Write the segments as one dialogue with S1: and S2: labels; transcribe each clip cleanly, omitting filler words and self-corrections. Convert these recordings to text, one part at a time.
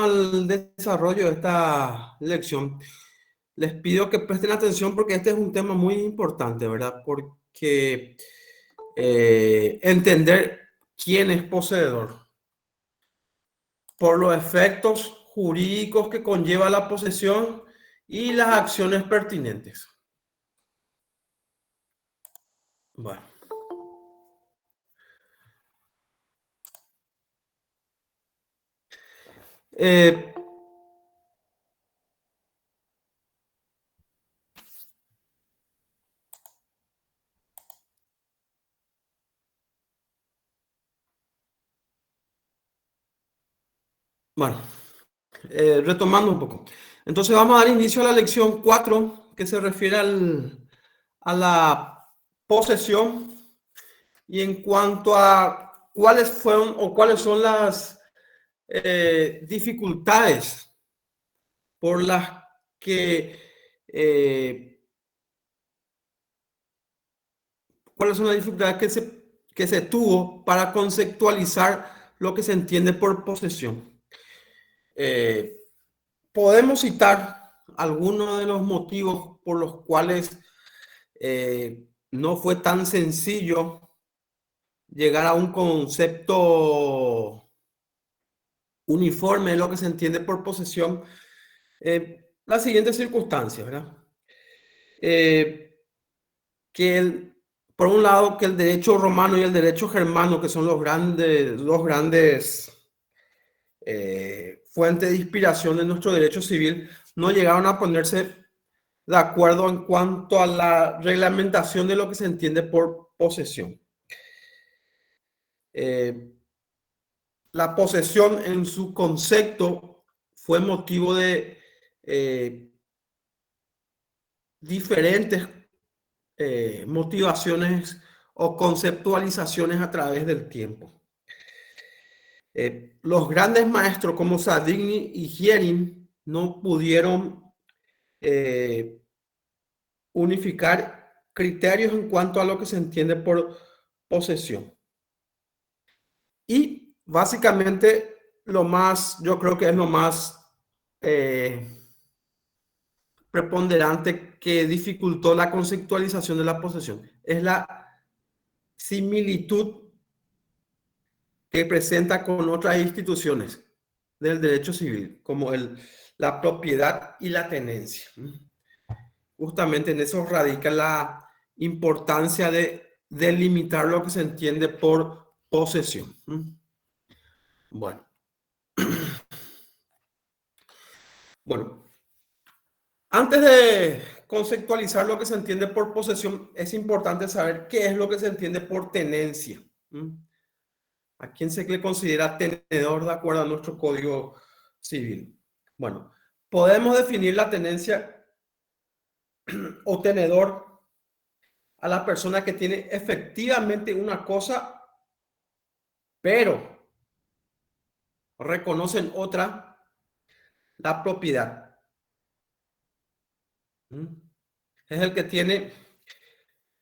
S1: al desarrollo de esta lección, les pido que presten atención porque este es un tema muy importante, ¿verdad? Porque entender quién es poseedor por los efectos jurídicos que conlleva la posesión y las acciones pertinentes. Bueno. Eh, bueno, retomando un poco. Entonces vamos a dar inicio a la lección 4 que se refiere a la posesión y en cuanto a cuáles fueron o cuáles son las dificultades por las que cuáles son las dificultades que se tuvo para conceptualizar lo que se entiende por posesión. Podemos citar algunos de los motivos por los cuales no fue tan sencillo llegar a un concepto uniforme de lo que se entiende por posesión. Las siguientes circunstancias, ¿verdad? Por un lado, que el derecho romano y el derecho germano, que son los grandes fuentes de inspiración de nuestro derecho civil, no llegaron a ponerse de acuerdo en cuanto a la reglamentación de lo que se entiende por posesión. La posesión en su concepto fue motivo de diferentes motivaciones o conceptualizaciones a través del tiempo. Los grandes maestros como Savigny y Hierin no pudieron unificar criterios en cuanto a lo que se entiende por posesión. Y básicamente yo creo que es lo más preponderante que dificultó la conceptualización de la posesión, es la similitud que presenta con otras instituciones del derecho civil, como la propiedad y la tenencia. Justamente en eso radica la importancia de delimitar lo que se entiende por posesión. Bueno. Bueno, antes de conceptualizar lo que se entiende por posesión, es importante saber qué es lo que se entiende por tenencia. ¿A quién se le considera tenedor de acuerdo a nuestro Código Civil? Bueno, podemos definir la tenencia o tenedor a la persona que tiene efectivamente una cosa, pero reconocen otra, la propiedad. Es el que tiene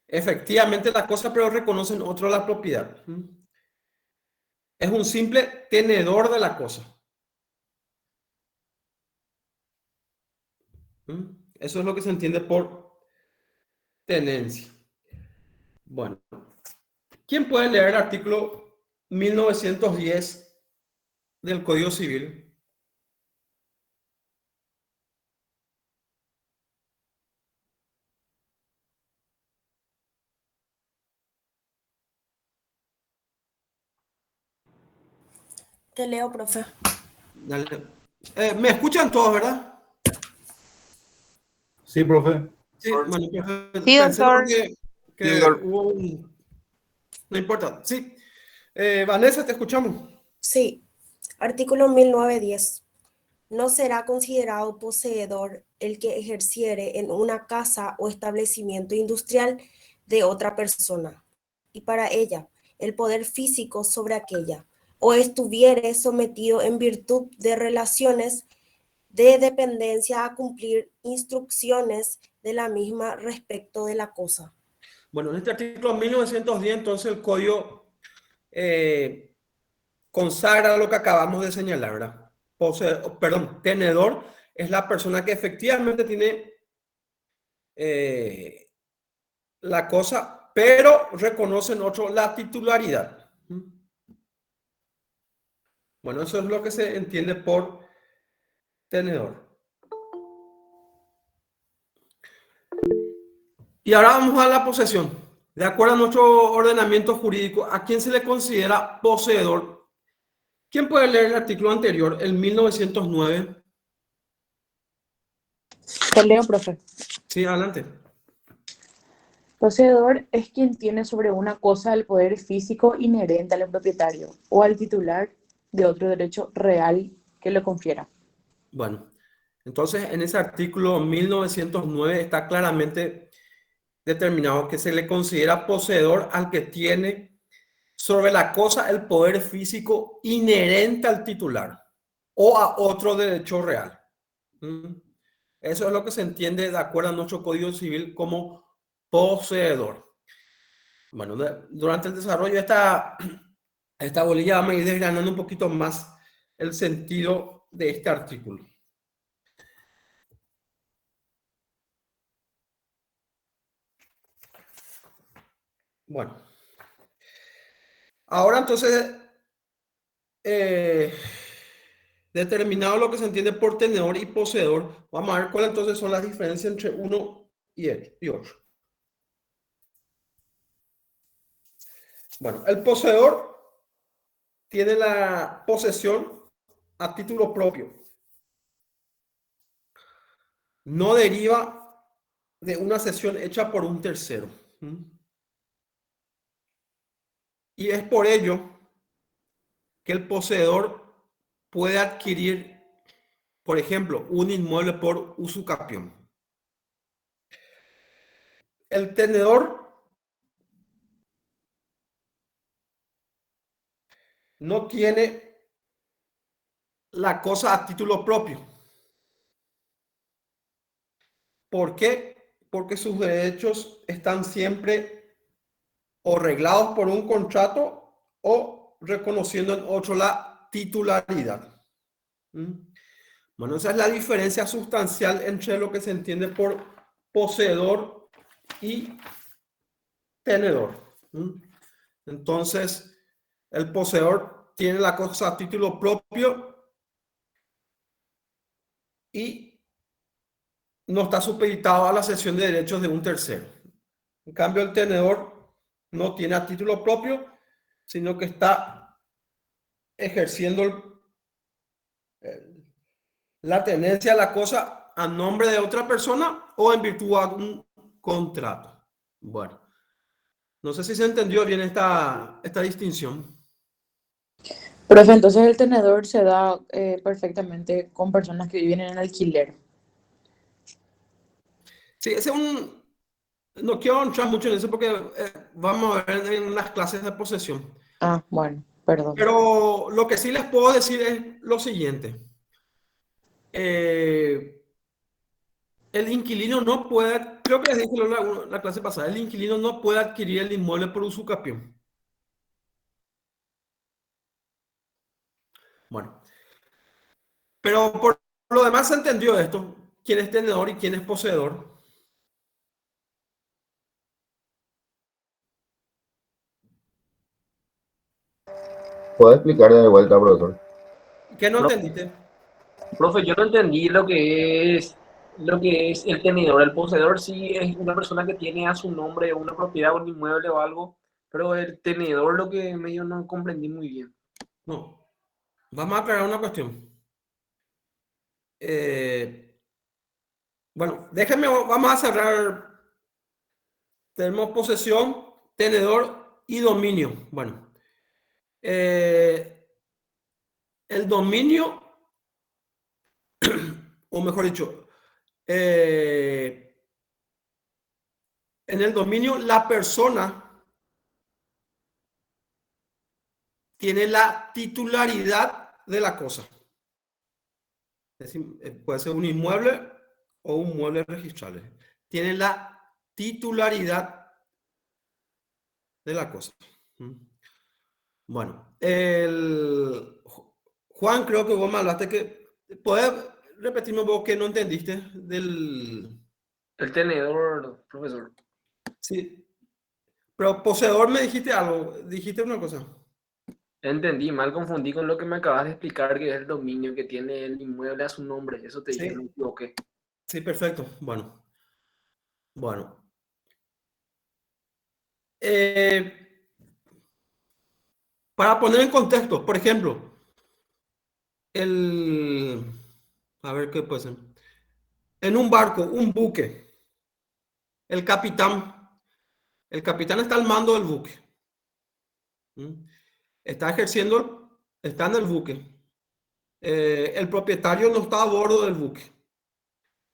S1: efectivamente la cosa, pero reconocen otro la propiedad. Es un simple tenedor de la cosa. Eso es lo que se entiende por tenencia. Bueno, ¿quién puede leer el artículo 1910 del Código Civil?
S2: Te leo, profe.
S1: Dale. ¿Me escuchan todos, verdad?
S3: Sí, profe.
S1: Sí, bueno, profe,
S4: Sí,
S1: pensé
S4: doctor.
S1: que hubo un... No importa. Sí. Vanessa, te escuchamos.
S2: Sí, artículo 1910. No será considerado poseedor el que ejerciere en una casa o establecimiento industrial de otra persona, y para ella el poder físico sobre aquella, o estuviere sometido en virtud de relaciones de dependencia a cumplir instrucciones de la misma respecto de la cosa.
S1: Bueno, en este artículo 1910, entonces el Código consagra lo que acabamos de señalar, ¿verdad? tenedor es la persona que efectivamente tiene la cosa, pero reconoce en otro la titularidad. Bueno, eso es lo que se entiende por tenedor. Y ahora vamos a la posesión. De acuerdo a nuestro ordenamiento jurídico, ¿a quién se le considera poseedor? ¿Quién puede leer el artículo anterior, el 1909?
S3: Te leo, profe.
S1: Sí, adelante.
S3: Poseedor es quien tiene sobre una cosa el poder físico inherente al propietario o al titular de otro derecho real que lo confiera.
S1: Bueno, entonces en ese artículo 1909 está claramente determinado que se le considera poseedor al que tiene sobre la cosa el poder físico inherente al titular o a otro derecho real. Eso es lo que se entiende de acuerdo a nuestro Código Civil como poseedor. Bueno, durante el desarrollo de esta bolilla vamos a ir desgranando un poquito más el sentido de este artículo. Bueno, ahora entonces, determinado lo que se entiende por tenedor y poseedor, vamos a ver cuáles entonces son las diferencias entre uno y otro. Bueno, el poseedor tiene la posesión a título propio. No deriva de una cesión hecha por un tercero. Y es por ello que el poseedor puede adquirir, por ejemplo, un inmueble por usucapión. El tenedor no tiene la cosa a título propio. ¿Por qué? Porque sus derechos están siempre o reglados por un contrato o reconociendo en otro la titularidad. Bueno, esa es la diferencia sustancial entre lo que se entiende por poseedor y tenedor. Entonces, el poseedor tiene la cosa a título propio y no está supeditado a la cesión de derechos de un tercero. En cambio, el tenedor no tiene a título propio, sino que está ejerciendo la tenencia a la cosa a nombre de otra persona o en virtud de un contrato. Bueno, no sé si se entendió bien esta distinción.
S3: Profe, entonces el tenedor se da perfectamente con personas que viven en alquiler.
S1: Sí, ese es un... No quiero entrar mucho en eso porque vamos a ver en las clases de posesión.
S3: Ah, bueno, perdón.
S1: Pero lo que sí les puedo decir es lo siguiente. El inquilino no puede, creo que les dije en la clase pasada, el inquilino no puede adquirir el inmueble por usucapión. Bueno, pero por lo demás se entendió esto. ¿Quién es tenedor y quién es poseedor?
S4: ¿Puedo explicar de vuelta, profesor?
S1: ¿Qué no
S5: Pro-
S1: entendiste?
S5: Profe, yo no entendí lo que es el tenedor. El poseedor sí es una persona que tiene a su nombre una propiedad, un inmueble o algo, pero el tenedor lo que medio no comprendí muy bien.
S1: No. Vamos a aclarar una cuestión. Bueno, déjenme, vamos a cerrar. Tenemos posesión, tenedor y dominio. Bueno, el dominio, o mejor dicho, en el dominio la persona tiene la titularidad de la cosa. Es decir, puede ser un inmueble o un mueble registrable. Tiene la titularidad de la cosa. Bueno, Juan, creo que vos me hablaste que... ¿Puedes repetirme vos que no entendiste del...
S5: El tenedor, profesor.
S1: Sí, pero poseedor me dijiste algo, dijiste una cosa.
S5: Entendí, mal confundí con lo que me acabas de explicar, que es el dominio que tiene el inmueble a su nombre. Eso te dije, me
S1: Sí,
S5: equivoqué.
S1: sí, perfecto. Bueno. Para poner en contexto, por ejemplo, a ver qué puede ser. En un barco, un buque, el capitán, el capitán está al mando del buque. ¿Mm? Está ejerciendo, está en el buque. El propietario no está a bordo del buque.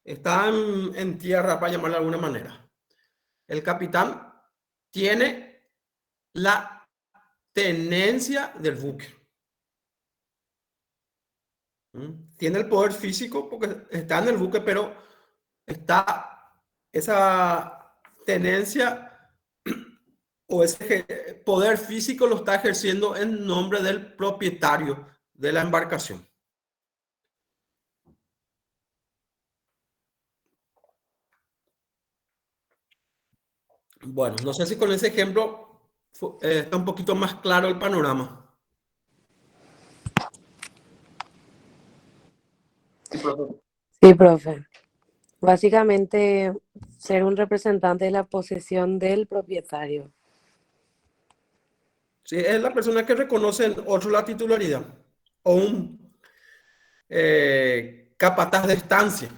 S1: Está en tierra, para llamarlo de alguna manera. El capitán tiene la tenencia del buque. Tiene el poder físico porque está en el buque, pero está esa tenencia o ese poder físico lo está ejerciendo en nombre del propietario de la embarcación. Bueno, no sé si con ese ejemplo está un poquito más claro el panorama.
S5: Sí, profesor.
S6: Sí, profe. Básicamente, ser un representante de la posesión del propietario.
S1: Sí, es la persona que reconoce en otro la titularidad o un capataz de estancia.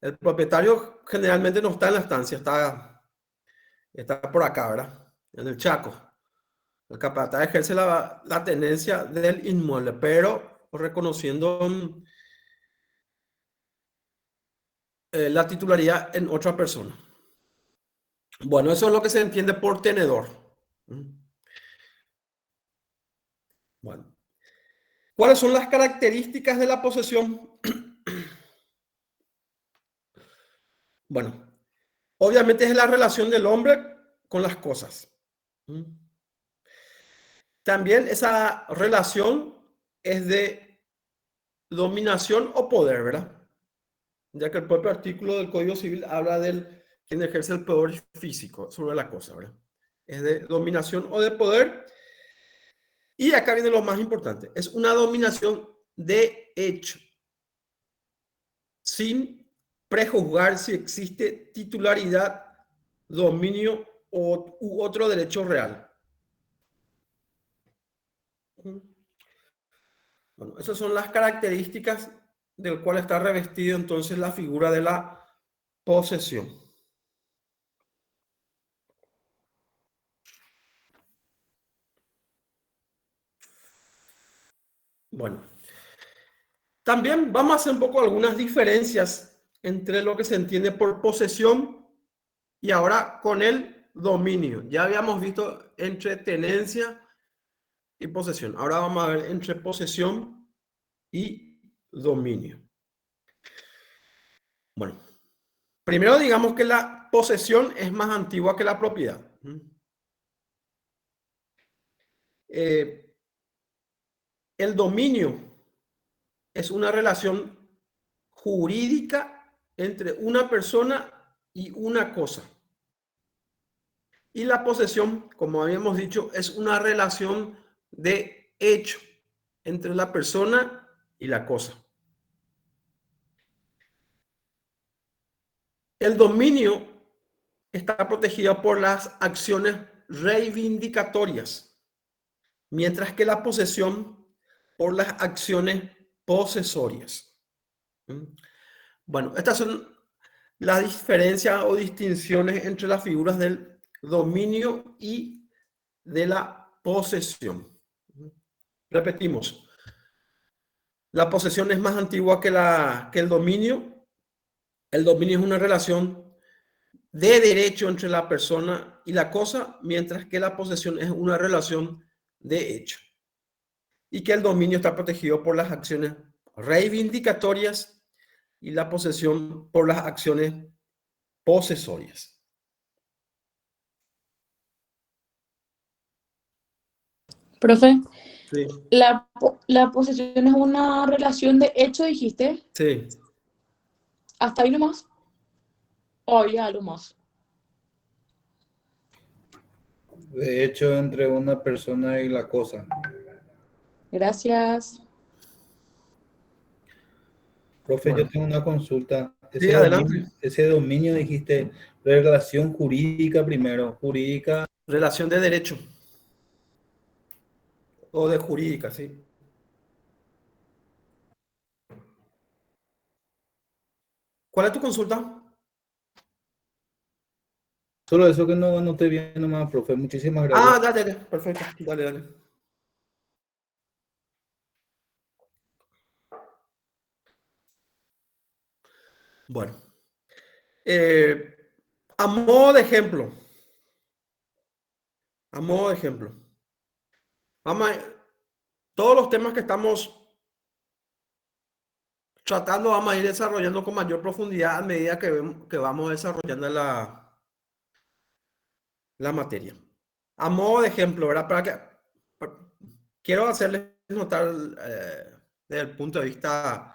S1: El propietario generalmente no está en la estancia, está por acá, ¿verdad? En el Chaco. El capataz ejerce la tenencia del inmueble, pero reconociendo la titularidad en otra persona. Bueno, eso es lo que se entiende por tenedor. Bueno, ¿cuáles son las características de la posesión? Bueno, obviamente es la relación del hombre con las cosas. También esa relación es de dominación o poder, ¿verdad? Ya que el propio artículo del Código Civil habla del quien ejerce el poder físico sobre la cosa, ¿verdad? Es de dominación o de poder. Y acá viene lo más importante. Es una dominación de hecho, sin prejuzgar si existe titularidad, dominio u otro derecho real. Bueno, esas son las características del cual está revestido entonces la figura de la posesión. Bueno, también vamos a hacer un poco algunas diferencias entre lo que se entiende por posesión y ahora con el dominio. Ya habíamos visto entre tenencia y posesión. Ahora vamos a ver entre posesión y dominio. Bueno, primero digamos que la posesión es más antigua que la propiedad. El dominio es una relación jurídica entre una persona y una cosa. Y la posesión, como habíamos dicho, es una relación de hecho entre la persona y la cosa. El dominio está protegido por las acciones reivindicatorias, mientras que la posesión por las acciones posesorias. Bueno, estas son las diferencias o distinciones entre las figuras del dominio y de la posesión. Repetimos, la posesión es más antigua que el dominio. El dominio es una relación de derecho entre la persona y la cosa, mientras que la posesión es una relación de hecho. Y que el dominio está protegido por las acciones reivindicatorias y la posesión por las acciones posesorias.
S3: Profe,
S1: Sí,
S3: La posesión es una relación de hecho, dijiste.
S1: sí.
S3: ¿Hasta ahí nomás? ¿O había algo más?
S7: De hecho, entre una persona y la cosa.
S3: Gracias.
S7: Profe, yo
S1: Bueno,
S7: tengo una consulta.
S1: sí, adelante.
S7: Ese dominio dijiste relación jurídica primero. Jurídica,
S1: Relación de derecho o de jurídica, sí. ¿Cuál es tu consulta?
S7: solo eso que no anoté bien nomás, profe. Muchísimas
S1: Ah,
S7: gracias.
S1: dale, dale, perfecto. Dale, dale. Bueno, eh, a modo de ejemplo, a modo de ejemplo, vamos a, todos los temas que estamos tratando vamos a ir desarrollando con mayor profundidad a medida que vamos desarrollando la materia. A modo de ejemplo, ¿verdad? Quiero hacerles notar desde el punto de vista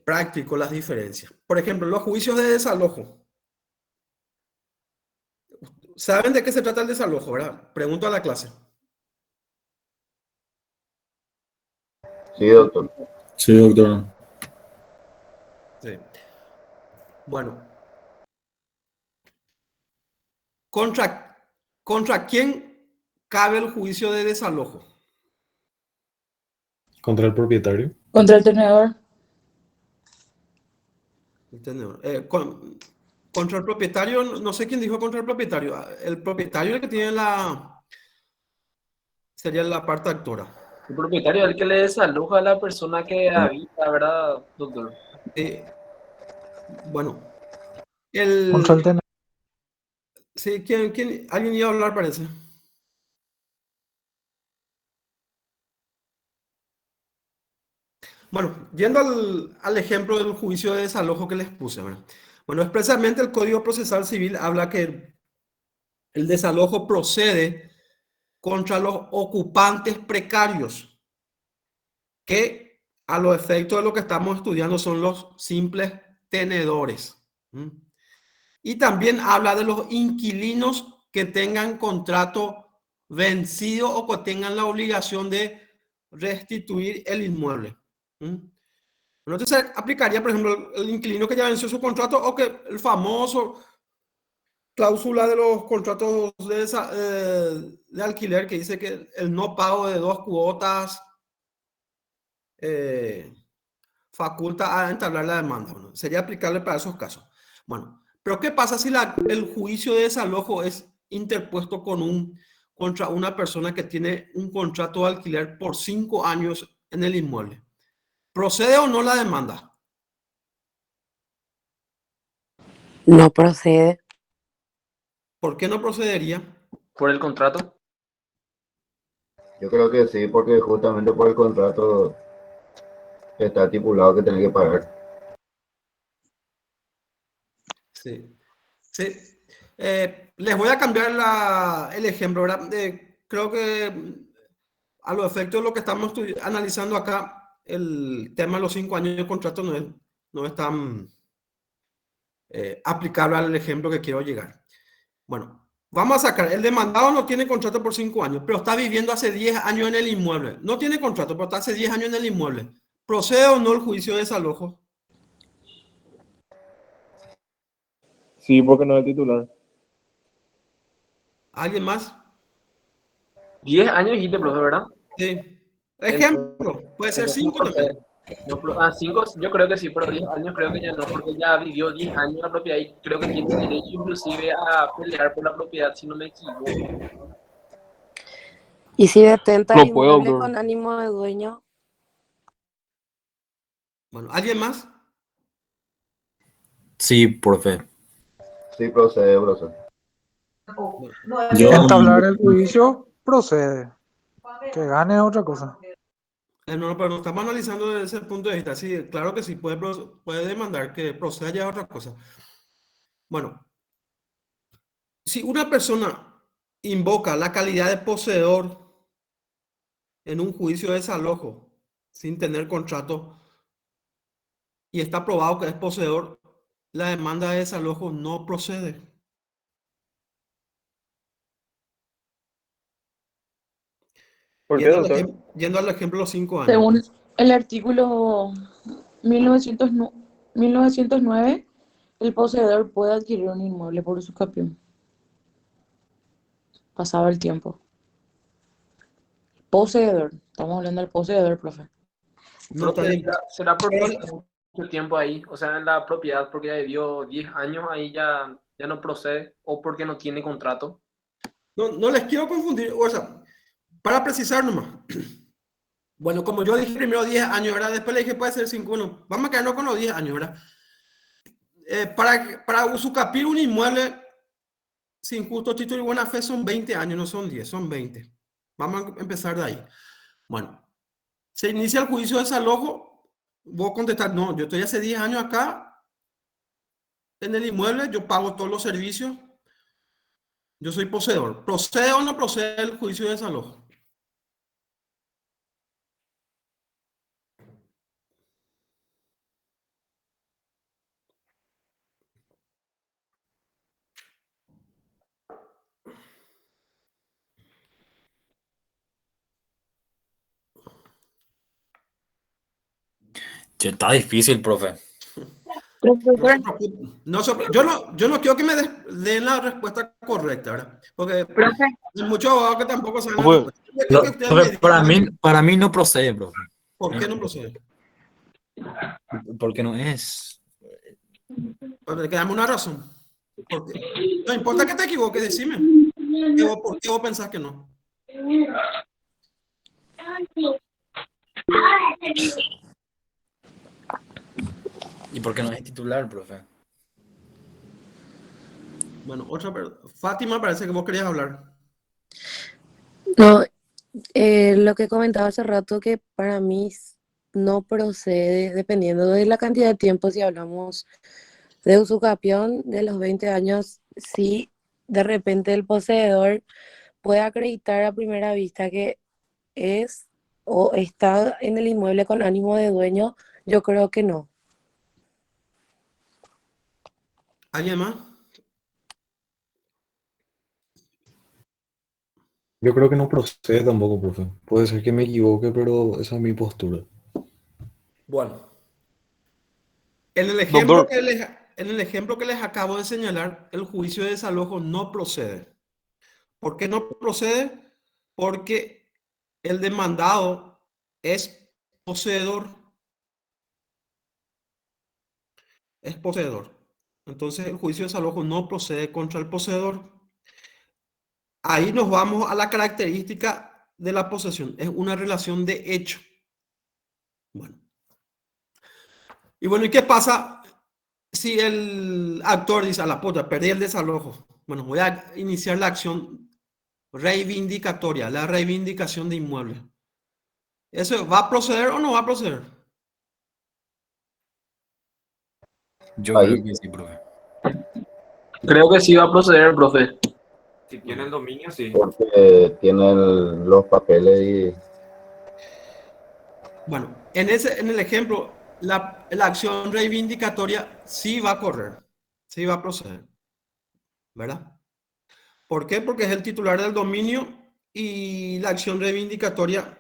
S1: práctico las diferencias. Por ejemplo, los juicios de desalojo. ¿Saben de qué se trata el desalojo, verdad? Pregunto a la clase.
S4: Sí, doctor.
S7: Sí, doctor.
S1: Sí. Bueno, ¿contra quién cabe el juicio de desalojo?
S8: Contra el propietario.
S3: Contra el tenedor.
S1: Contra el propietario, no sé quién dijo contra el propietario. El propietario es el que tiene sería la parte actora.
S5: El propietario es el que le desaloja a la persona que habita, ¿verdad, doctor?
S1: Bueno,
S9: Contra el tenedor.
S1: sí, alguien iba a hablar, parece. Bueno, yendo al ejemplo del juicio de desalojo que les puse, ¿verdad? Bueno, expresamente el Código Procesal Civil habla que el desalojo procede contra los ocupantes precarios, que a los efectos de lo que estamos estudiando son los simples tenedores. Y también habla de los inquilinos que tengan contrato vencido o que tengan la obligación de restituir el inmueble. Entonces aplicaría, por ejemplo, el inquilino que ya venció su contrato o que el famoso cláusula de los contratos de alquiler que dice que el no pago de 2 cuotas faculta a entablar la demanda. Bueno, sería aplicable para esos casos. Bueno, pero ¿qué pasa si el juicio de desalojo es interpuesto contra una persona que tiene un contrato de alquiler por 5 años en el inmueble? ¿Procede o no la demanda?
S6: No procede.
S1: ¿Por qué no procedería?
S5: Por el contrato.
S4: Yo creo que sí, porque justamente por el contrato está estipulado que tiene que pagar.
S1: Sí. Sí. Les voy a cambiar el ejemplo, ¿verdad? Creo que a los efectos de lo que estamos analizando acá, el tema de los 5 años de contrato no es tan aplicable al ejemplo que quiero llegar. Bueno, vamos a sacar, el demandado no tiene contrato por 5 años, pero está viviendo hace 10 años en el inmueble. No tiene contrato, pero está hace 10 años en el inmueble. ¿Procede o no el juicio de desalojo?
S8: Sí, porque no es el titular.
S1: ¿Alguien más?
S5: 10 años dijiste, profe, ¿verdad?
S1: Sí. Ejemplo, puede ser
S5: Entonces no
S1: 5
S5: procede.
S1: también.
S5: No, 5 yo creo que sí, pero 10 años creo que ya no, porque ya vivió 10 años la propiedad y creo que tiene derecho inclusive a pelear por la propiedad, si no me equivoco.
S6: ¿Y si detenta el
S8: No puedo,
S6: inmueble
S8: doctor.
S6: con ánimo de dueño?
S1: Bueno, ¿alguien más?
S10: Sí, profe.
S4: Sí, procede, profesor.
S10: Yo,
S9: Entablar el juicio procede. Que gane es otra cosa.
S1: No, pero no estamos analizando desde ese punto de vista. Sí, claro que sí, puede demandar que proceda ya a otra cosa. Bueno, si una persona invoca la calidad de poseedor en un juicio de desalojo sin tener contrato y está probado que es poseedor, la demanda de desalojo no procede.
S8: ¿Por qué, doctor?
S1: Yendo al ejemplo de los 5 años.
S3: Según el artículo 1909, el poseedor puede adquirir un inmueble por usucapión, pasado el tiempo. Poseedor, estamos hablando del poseedor, profe.
S1: No, está bien.
S5: ¿Será porque
S1: Pero-
S5: está mucho tiempo ahí? O sea, en la propiedad, porque ya dio 10 años, ahí ya no procede, o porque no tiene contrato.
S1: No les quiero confundir, o sea, para precisar nomás. Bueno, como yo dije primero 10 años, ¿verdad? Después le dije puede ser 5, bueno, vamos a quedarnos con los 10 años, ¿verdad? Para usucapir un inmueble sin justo título y buena fe son 20 años, no son 10, son 20. Vamos a empezar de ahí. Bueno, se inicia el juicio de desalojo, voy a contestar, no, yo estoy hace 10 años acá en el inmueble, yo pago todos los servicios, yo soy poseedor. ¿Procede o no procede el juicio de desalojo?
S10: Che, está difícil, profe.
S3: Profesor,
S1: Yo no quiero que me den la respuesta correcta, ¿verdad? Porque
S3: profe,
S1: hay muchos abogados que tampoco saben la
S8: Profe,
S1: respuesta. Yo quiero que ustedes me
S10: Profe,
S1: digan
S10: para mí no procede, profe.
S1: por qué no procede.
S10: Porque no es.
S1: Porque dame una razón. Porque no importa que te equivoques, decime. ¿Por qué vos pensás que no?
S10: ¿Y por qué no es titular, profe?
S1: Bueno, Fátima, parece que vos querías hablar.
S6: No, lo que comentaba hace rato que para mí no procede, dependiendo de la cantidad de tiempo, si hablamos de usucapión de los 20 años, si de repente el poseedor puede acreditar a primera vista que es o está en el inmueble con ánimo de dueño, yo creo que no.
S1: ¿Alguien más?
S8: yo creo que no procede tampoco, profe. Puede ser que me equivoque, pero esa es mi postura.
S1: Bueno, en el ejemplo
S8: Doctor.
S1: en el ejemplo que les acabo de señalar, el juicio de desalojo no procede. ¿Por qué no procede? Porque el demandado es poseedor. Es poseedor. Entonces el juicio de desalojo no procede contra el poseedor. Ahí nos vamos a la característica de la posesión. Es una relación de hecho. Bueno. Y bueno, ¿y qué pasa si el actor dice a la puta, perdí el desalojo? Bueno, voy a iniciar la acción reivindicatoria, la reivindicación de inmueble. ¿Eso va a proceder o no va a proceder?
S10: Yo
S4: Ahí.
S10: creo que sí, profe.
S5: Creo que sí va a proceder, profe.
S10: Si tiene el dominio, sí.
S4: Porque tienen los papeles y
S1: Bueno, en el ejemplo, la acción reivindicatoria sí va a correr, sí va a proceder, ¿verdad? ¿Por qué? Porque es el titular del dominio y la acción reivindicatoria,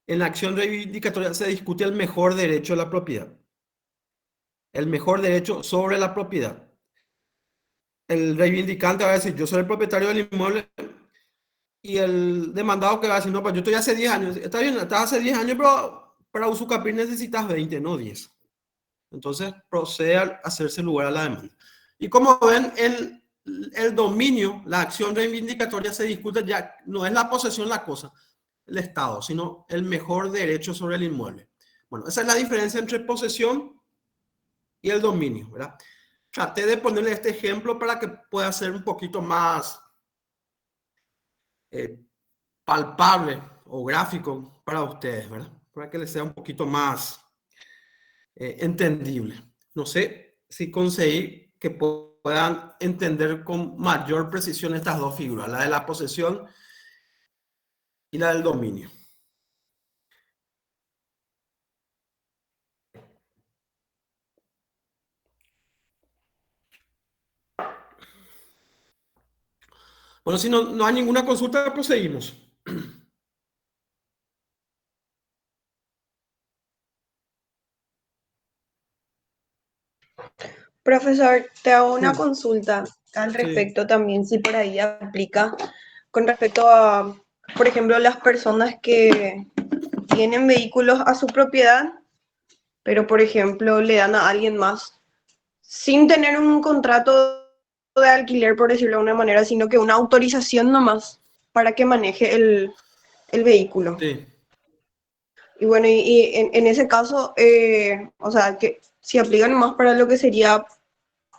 S1: en la acción reivindicatoria se discute el mejor derecho de la propiedad. El mejor derecho sobre la propiedad. El reivindicante va a decir, yo soy el propietario del inmueble, y el demandado que va a decir, no, pues yo estoy hace 10 años. Está bien, estás hace 10 años, pero para usucapir necesitas 20, no 10. Entonces procede a hacerse lugar a la demanda. Y como ven, el dominio, la acción reivindicatoria se discute ya, no es la posesión la cosa, el Estado, sino el mejor derecho sobre el inmueble. Bueno, esa es la diferencia entre posesión y el dominio, ¿verdad? Traté de ponerle este ejemplo para que pueda ser un poquito más palpable o gráfico para ustedes, ¿verdad? Para que les sea un poquito más entendible. No sé si conseguí que puedan entender con mayor precisión estas dos figuras, la de la posesión y la del dominio. Bueno, si no hay ninguna consulta, proseguimos.
S11: Profesor, te hago una
S1: Sí.
S11: consulta al
S1: Sí.
S11: respecto también, si por ahí aplica, con respecto a, por ejemplo, las personas que tienen vehículos a su propiedad, pero por ejemplo le dan a alguien más, sin tener un contrato de alquiler, por decirlo de una manera, sino que una autorización nomás para que maneje el vehículo.
S1: Sí.
S11: Y bueno, en ese caso, o sea, que si aplican más para lo que sería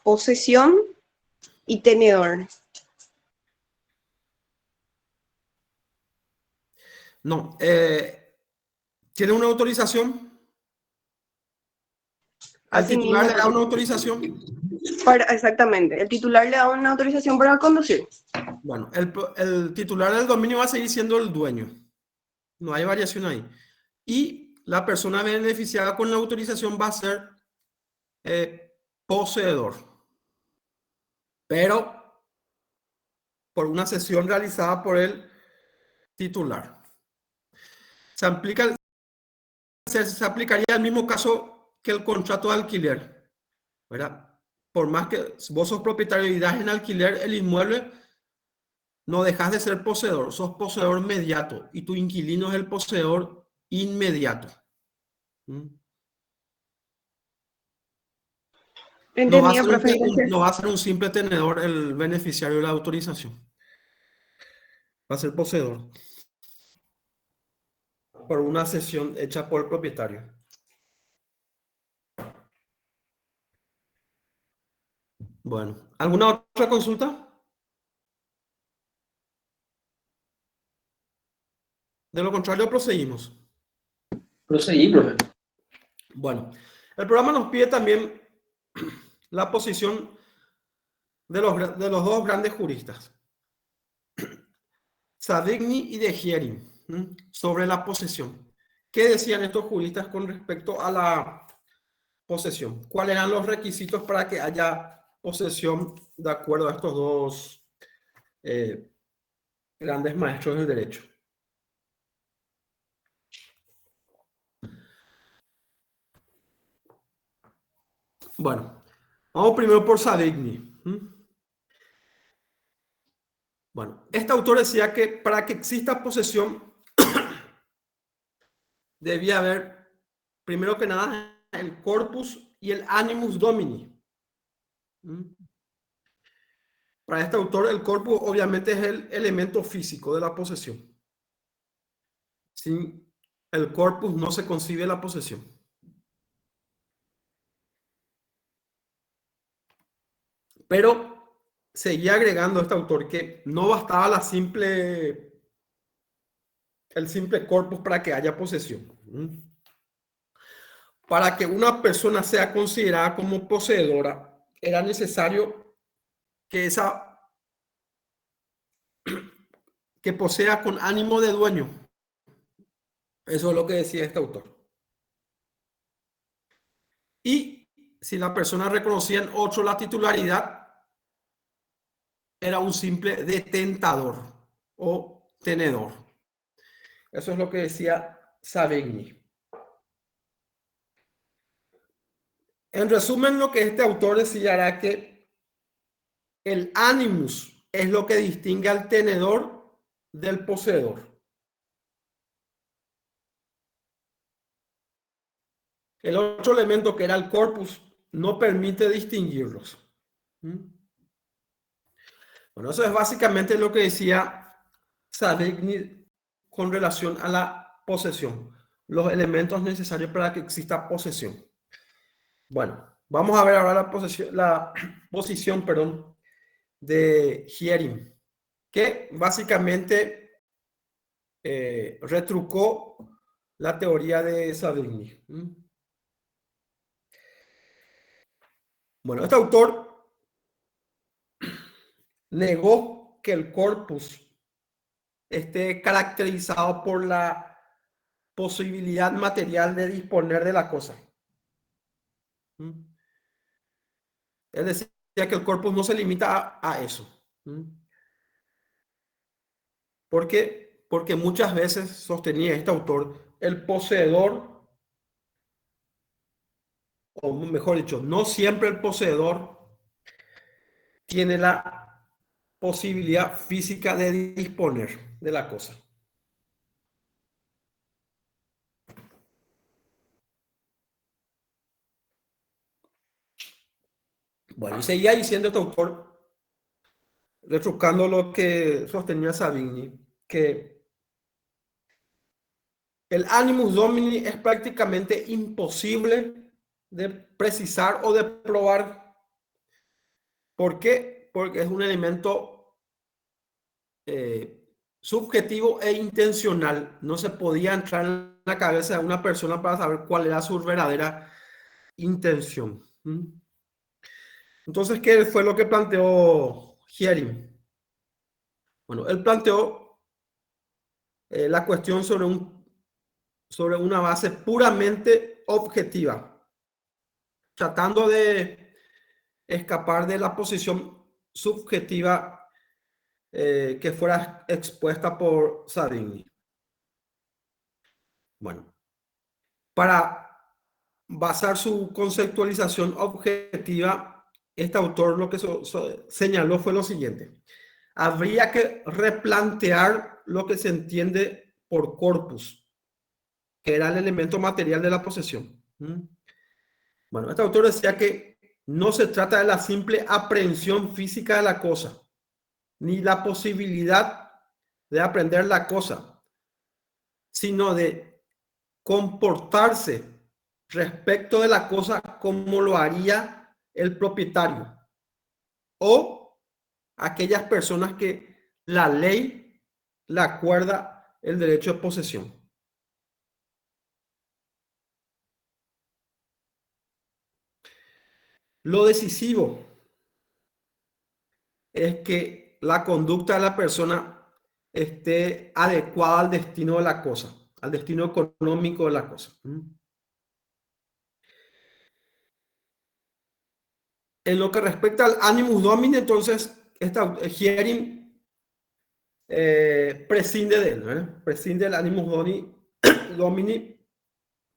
S11: posesión y tenedor.
S1: No. ¿Tiene una autorización? ¿El
S11: Así
S1: titular
S11: mismo,
S1: le da una autorización?
S11: exactamente, el titular le da una autorización para conducir.
S1: Bueno, el titular del dominio va a seguir siendo el dueño. No hay variación ahí. Y la persona beneficiada con la autorización va a ser poseedor. Pero por una sesión realizada por el titular. Se aplicaría el mismo caso que el contrato de alquiler, ¿verdad? Por más que vos sos propietario y das en alquiler el inmueble, no dejas de ser poseedor, sos poseedor mediato y tu inquilino es el poseedor inmediato. ¿Mm? No va a
S11: Entendido,
S1: ser
S11: profe, gracias.
S1: no va a ser un simple tenedor el beneficiario de la autorización. Va a ser poseedor por una sesión hecha por el propietario. Bueno, ¿alguna otra consulta? De lo contrario, proseguimos.
S5: Proseguí, profe.
S1: Bueno, el programa nos pide también la posición de los dos grandes juristas, Savigny y de Hierin, sobre la posesión. ¿Qué decían estos juristas con respecto a la posesión? ¿Cuáles eran los requisitos para que haya posesión de acuerdo a estos dos grandes maestros del derecho? Bueno, vamos primero por Savigny. Bueno, este autor decía que para que exista posesión debía haber, primero que nada, el corpus y el animus domini. Para este autor, el corpus obviamente es el elemento físico de la posesión. Sin el corpus no se concibe la posesión. Pero seguía agregando este autor que no bastaba el simple corpus para que haya posesión. Para que una persona sea considerada como poseedora, era necesario que que posea con ánimo de dueño. Eso es lo que decía este autor. Y si la persona reconocía en otro la titularidad, era un simple detentador o tenedor. Eso es lo que decía Savigny. En resumen, lo que este autor decía era que el animus es lo que distingue al tenedor del poseedor. El otro elemento, que era el corpus, no permite distinguirlos. Bueno, eso es básicamente lo que decía Savigny con relación a la posesión. Los elementos necesarios para que exista posesión. Bueno, vamos a ver ahora la posición, perdón, de Hierin, que básicamente retrucó la teoría de Savigny. Bueno, este autor negó que el corpus esté caracterizado por la posibilidad material de disponer de la cosa. Él decía que el corpus no se limita a eso. Porque muchas veces, sostenía este autor, el poseedor, o mejor dicho, no siempre el poseedor tiene la posibilidad física de disponer de la cosa. Bueno, y seguía diciendo este autor, retrucando lo que sostenía Savigny, que el animus domini es prácticamente imposible de precisar o de probar. ¿Por qué? Porque es un elemento subjetivo e intencional. No se podía entrar en la cabeza de una persona para saber cuál era su verdadera intención. Entonces, ¿qué fue lo que planteó Hering? Bueno, él planteó la cuestión sobre una base puramente objetiva, tratando de escapar de la posición subjetiva que fuera expuesta por Savigny. Bueno, para basar su conceptualización objetiva, este autor lo que señaló fue lo siguiente: habría que replantear lo que se entiende por corpus, que era el elemento material de la posesión. Bueno, este autor decía que no se trata de la simple aprehensión física de la cosa, ni la posibilidad de aprender la cosa, sino de comportarse respecto de la cosa como lo haría el propietario o aquellas personas que la ley le acuerda el derecho de posesión. Lo decisivo es que la conducta de la persona esté adecuada al destino de la cosa, al destino económico de la cosa. En lo que respecta al animus domini, entonces, Hering prescinde de él, ¿verdad? Prescinde del animus domini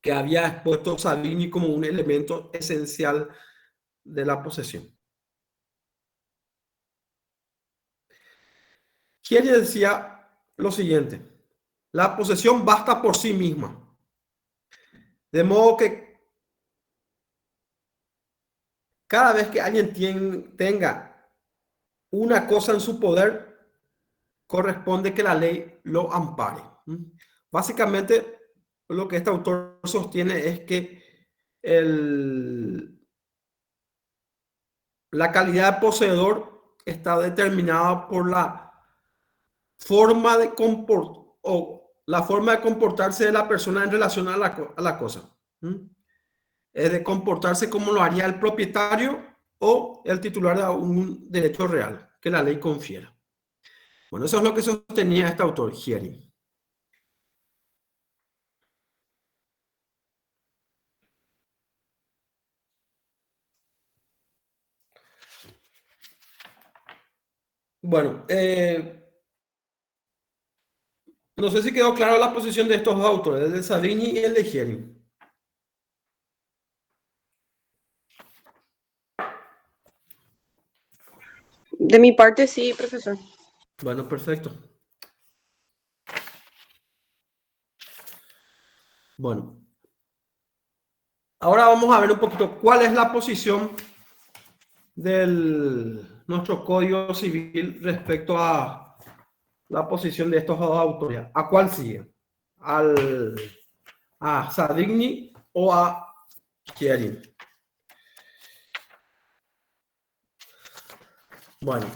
S1: que había expuesto Savigny como un elemento esencial de la posesión. Hering decía lo siguiente: la posesión basta por sí misma, de modo que cada vez que alguien tenga una cosa en su poder, corresponde que la ley lo ampare. Básicamente, lo que este autor sostiene es que la calidad de poseedor está determinada por la forma de comportarse de la persona en relación a la cosa. Es de comportarse como lo haría el propietario o el titular de un derecho real que la ley confiera. Bueno, eso es lo que sostenía este autor, Hering. Bueno, no sé si quedó clara la posición de estos dos autores, el de Savigny y el de Hering.
S11: De mi parte, sí, profesor.
S1: Bueno, perfecto. Bueno, ahora vamos a ver un poquito cuál es la posición de nuestro Código Civil respecto a la posición de estos dos autores. ¿A cuál sigue? ¿A Savigny o a Hering? Bueno,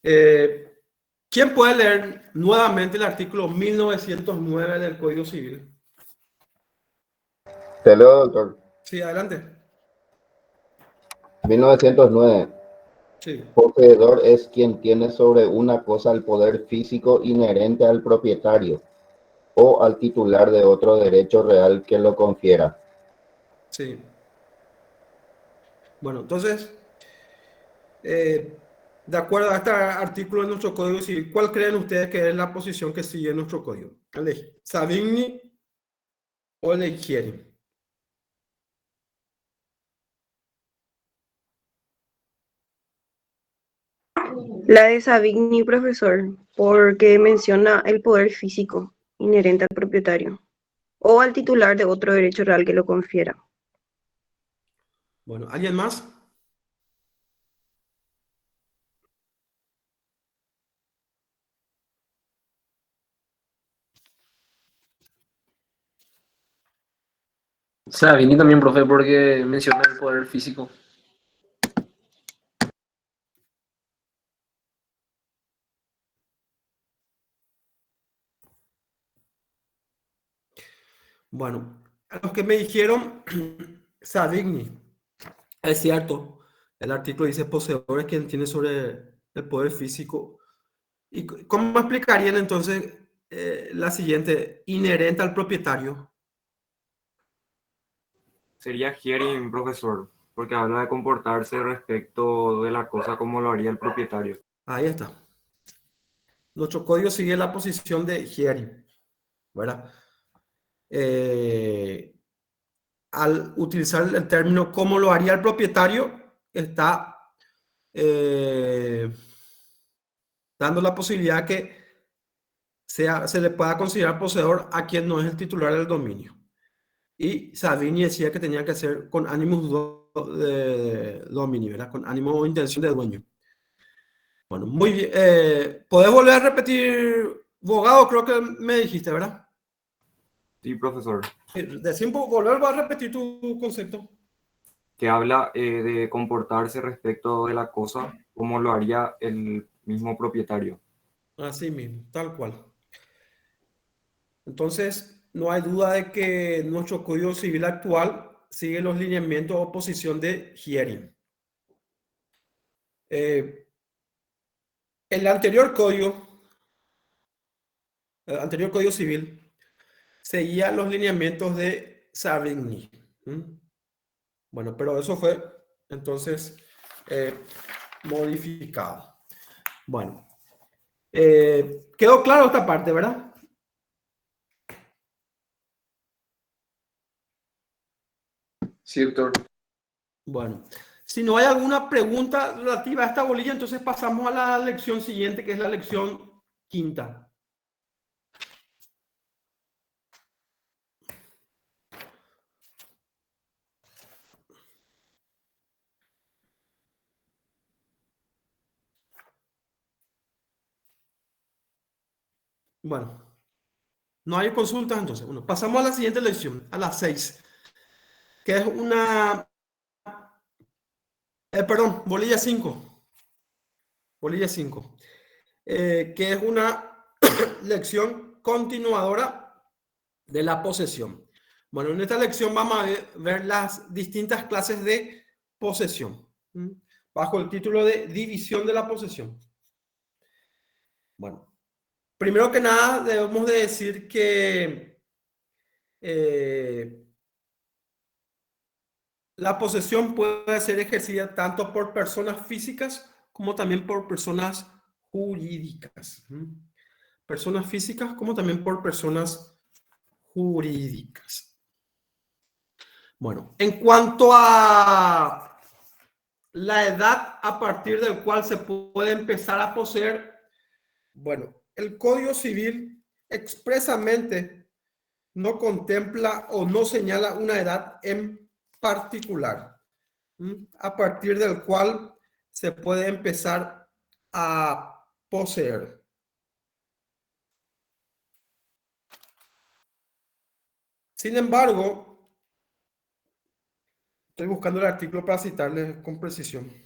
S1: ¿quién puede leer nuevamente el artículo 1909 del Código Civil?
S4: Te leo, doctor.
S1: Sí, adelante.
S4: 1909.
S1: Sí.
S4: Poseedor es quien tiene sobre una cosa el poder físico inherente al propietario o al titular de otro derecho real que lo confiera.
S1: Sí. Bueno, entonces, de acuerdo a este artículo de nuestro Código Civil, ¿cuál creen ustedes que es la posición que sigue nuestro código? ¿El de Savigny o el de Chieri?
S11: La de Savigny, profesor, porque menciona el poder físico inherente al propietario o al titular de otro derecho real que lo confiera.
S1: Bueno, ¿alguien más?
S5: Savini también, profe, porque menciona el poder físico.
S1: Bueno, a los que me dijeron Savigny, es cierto, el artículo dice poseedor es quien tiene sobre el poder físico. ¿Y cómo explicarían entonces la siguiente, inherente al propietario?
S10: Sería hearing, profesor, porque habla de comportarse respecto de la cosa como lo haría el propietario.
S1: Ahí está. Nuestro código sigue la posición de hearing, ¿verdad? Al utilizar el término como lo haría el propietario, está dando la posibilidad que se le pueda considerar poseedor a quien no es el titular del dominio. Y Savini decía que tenía que ser con ánimo de dominio, ¿verdad? Con ánimo o intención de dueño. Bueno, muy bien. ¿Podés volver a repetir, abogado? Creo que me dijiste, ¿verdad?
S10: Sí, profesor,
S1: Volver a repetir tu concepto.
S10: que habla de comportarse respecto de la cosa como lo haría el mismo propietario.
S1: Así mismo, tal cual. Entonces, no hay duda de que nuestro Código Civil actual sigue los lineamientos o posición de hearing. El anterior código civil seguía los lineamientos de Savigny. Bueno, pero eso fue entonces modificado. Bueno, quedó claro esta parte, ¿verdad?
S5: Sí, doctor.
S1: Bueno, si no hay alguna pregunta relativa a esta bolilla, entonces pasamos a la lección siguiente, que es la lección quinta. Bueno, no hay consultas entonces. Bueno, pasamos a la siguiente lección, a las 6, que es una, perdón, bolilla 5. Bolilla 5, que es una lección continuadora de la posesión. Bueno, en esta lección vamos a ver las distintas clases de posesión, bajo el título de división de la posesión. Bueno, primero que nada debemos de decir que la posesión puede ser ejercida tanto por personas físicas como también por personas jurídicas. Personas físicas como también por personas jurídicas. Bueno, en cuanto a la edad a partir del cual se puede empezar a poseer, bueno, el Código Civil expresamente no contempla o no señala una edad en particular, a partir del cual se puede empezar a poseer. Sin embargo, estoy buscando el artículo para citarles con precisión.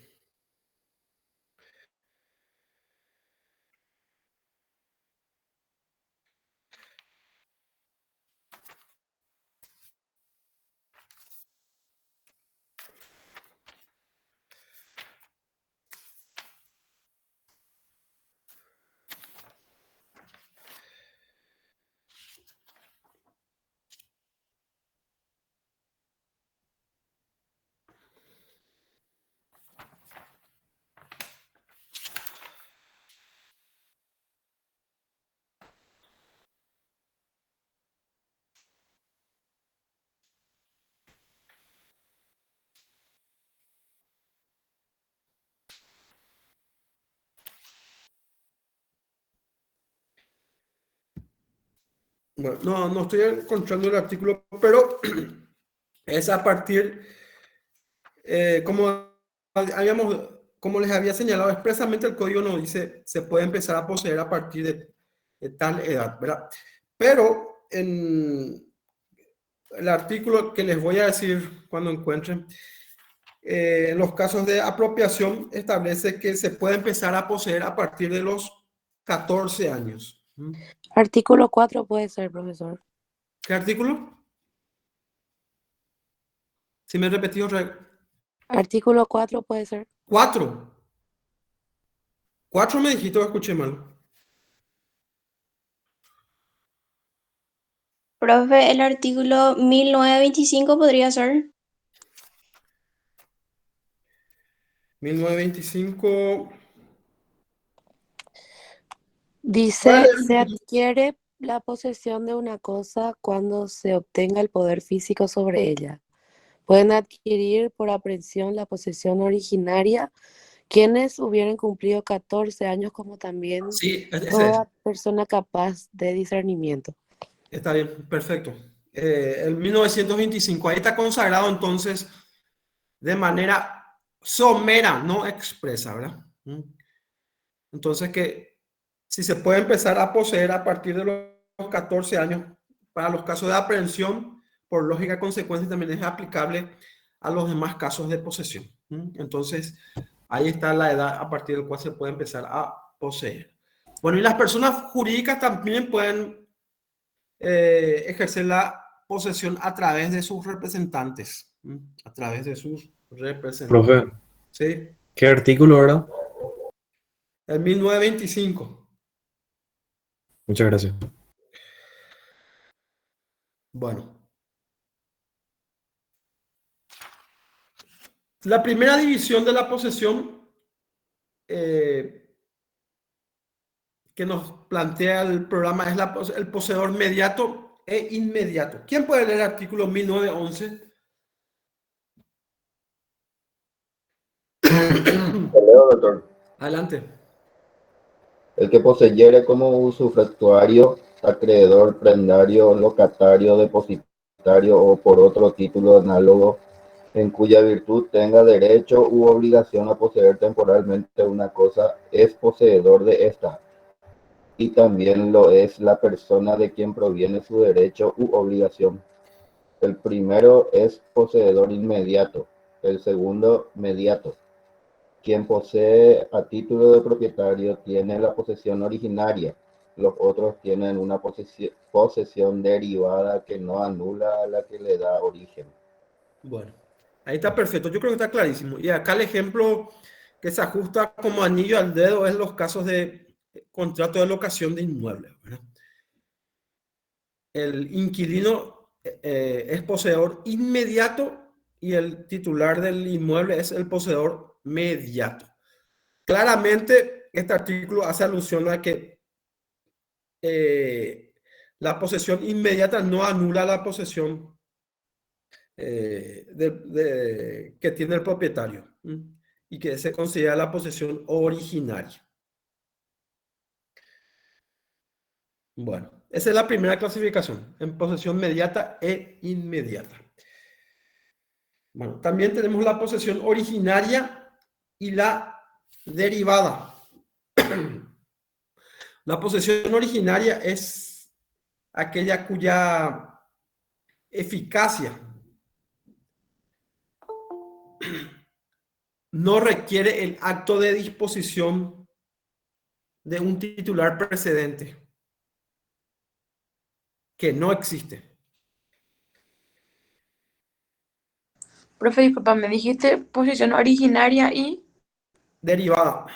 S1: Bueno, no estoy encontrando el artículo, pero es a partir, como les había señalado expresamente, el código nos dice se puede empezar a poseer a partir de tal edad, ¿verdad? Pero en el artículo que les voy a decir cuando encuentren, en los casos de apropiación establece que se puede empezar a poseer a partir de los 14 años.
S6: Artículo 4 puede ser, profesor.
S1: ¿Qué artículo? Si me repetí otra.
S6: Artículo 4 puede ser.
S1: 4. 4 me dijiste o escuché mal.
S12: Profe, el artículo 1925 podría ser.
S1: 1925.
S6: Dice, se adquiere la posesión de una cosa cuando se obtenga el poder físico sobre ella. Pueden adquirir por aprehensión la posesión originaria quienes hubieran cumplido 14 años, como también
S1: Sí, ese es.
S6: toda persona capaz de discernimiento.
S1: Está bien, perfecto. El 1925, ahí está consagrado entonces de manera somera, no expresa, ¿verdad? Entonces que si se puede empezar a poseer a partir de los 14 años, para los casos de aprehensión, por lógica consecuencia también es aplicable a los demás casos de posesión. Entonces, ahí está la edad a partir del cual se puede empezar a poseer. Bueno, y las personas jurídicas también pueden ejercer la posesión a través de sus representantes. A través de sus representantes.
S8: Profe,
S1: ¿Sí?
S8: ¿qué artículo era?
S1: El 1925.
S8: Muchas gracias.
S1: Bueno. La primera división de la posesión que nos plantea el programa es el poseedor mediato e inmediato. ¿Quién puede leer el artículo 1911?
S4: Leo, doctor.
S1: Adelante.
S4: El que poseyere como usufructuario, acreedor, prendario, locatario, depositario o por otro título análogo, en cuya virtud tenga derecho u obligación a poseer temporalmente una cosa, es poseedor de esta. Y también lo es la persona de quien proviene su derecho u obligación. El primero es poseedor inmediato, el segundo mediato. Quien posee a título de propietario tiene la posesión originaria. Los otros tienen una posesión derivada que no anula a la que le da origen.
S1: Bueno, ahí está perfecto. Yo creo que está clarísimo. Y acá el ejemplo que se ajusta como anillo al dedo es los casos de contrato de locación de inmuebles, ¿verdad? El inquilino es poseedor inmediato y el titular del inmueble es el poseedor mediato. Claramente, este artículo hace alusión a que la posesión inmediata no anula la posesión que tiene el propietario y que se considera la posesión originaria. Bueno, esa es la primera clasificación, en posesión mediata e inmediata. Bueno, también tenemos la posesión originaria y la derivada. La posesión originaria es aquella cuya eficacia no requiere el acto de disposición de un titular precedente, que no existe.
S3: Profe, disculpa, me dijiste posición originaria y
S1: Derivada.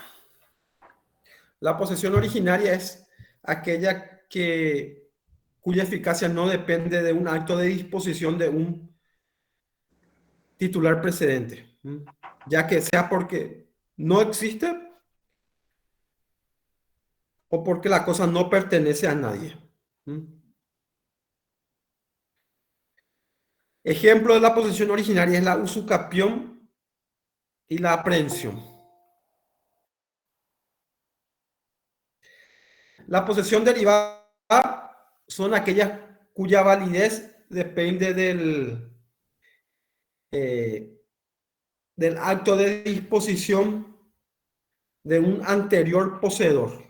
S1: La posesión originaria es aquella cuya eficacia no depende de un acto de disposición de un titular precedente, ya que sea porque no existe o porque la cosa no pertenece a nadie. Ejemplo de la posesión originaria es la usucapión y la aprehensión. La posesión derivada son aquellas cuya validez depende del acto de disposición de un anterior poseedor.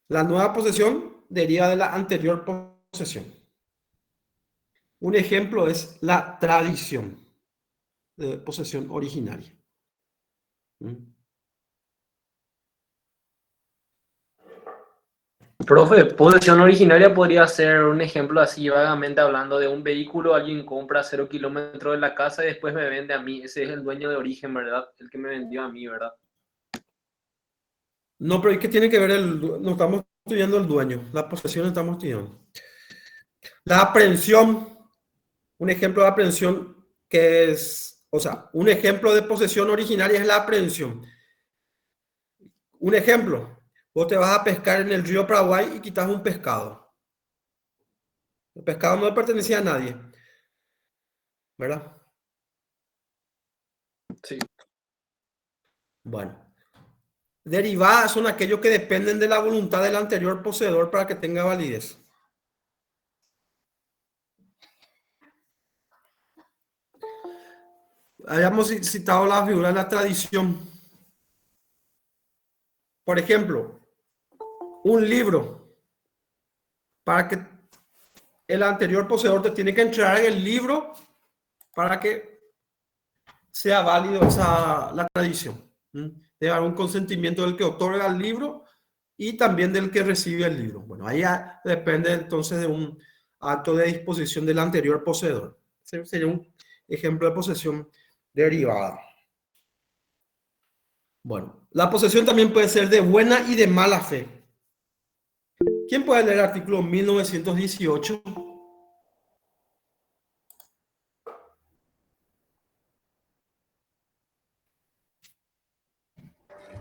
S1: La nueva posesión deriva de la anterior posesión. Un ejemplo es la tradición de posesión originaria.
S5: Profe, posesión originaria podría ser un ejemplo así, vagamente hablando de un vehículo, alguien compra 0 kilómetros de la casa y después me vende a mí. Ese es el dueño de origen, ¿verdad? El que me vendió a mí, ¿verdad?
S1: No, pero ¿qué tiene que ver no estamos estudiando el dueño, la posesión estamos estudiando. La aprehensión, un ejemplo de aprehensión que es, o sea, un ejemplo de posesión originaria es la aprehensión. Un ejemplo, vos te vas a pescar en el río Paraguay y quitas un pescado. El pescado no le pertenecía a nadie, ¿verdad?
S5: Sí.
S1: Bueno. Derivadas son aquellos que dependen de la voluntad del anterior poseedor para que tenga validez. Habíamos citado la figura de la tradición. Por ejemplo, un libro. Para que el anterior poseedor te tiene que entregar el libro para que sea válido la tradición. Debe haber un consentimiento del que otorga el libro y también del que recibe el libro. Bueno, ahí ya depende entonces de un acto de disposición del anterior poseedor. Ese sería un ejemplo de posesión derivada. Bueno, la posesión también puede ser de buena y de mala fe. ¿Quién puede leer el artículo 1918?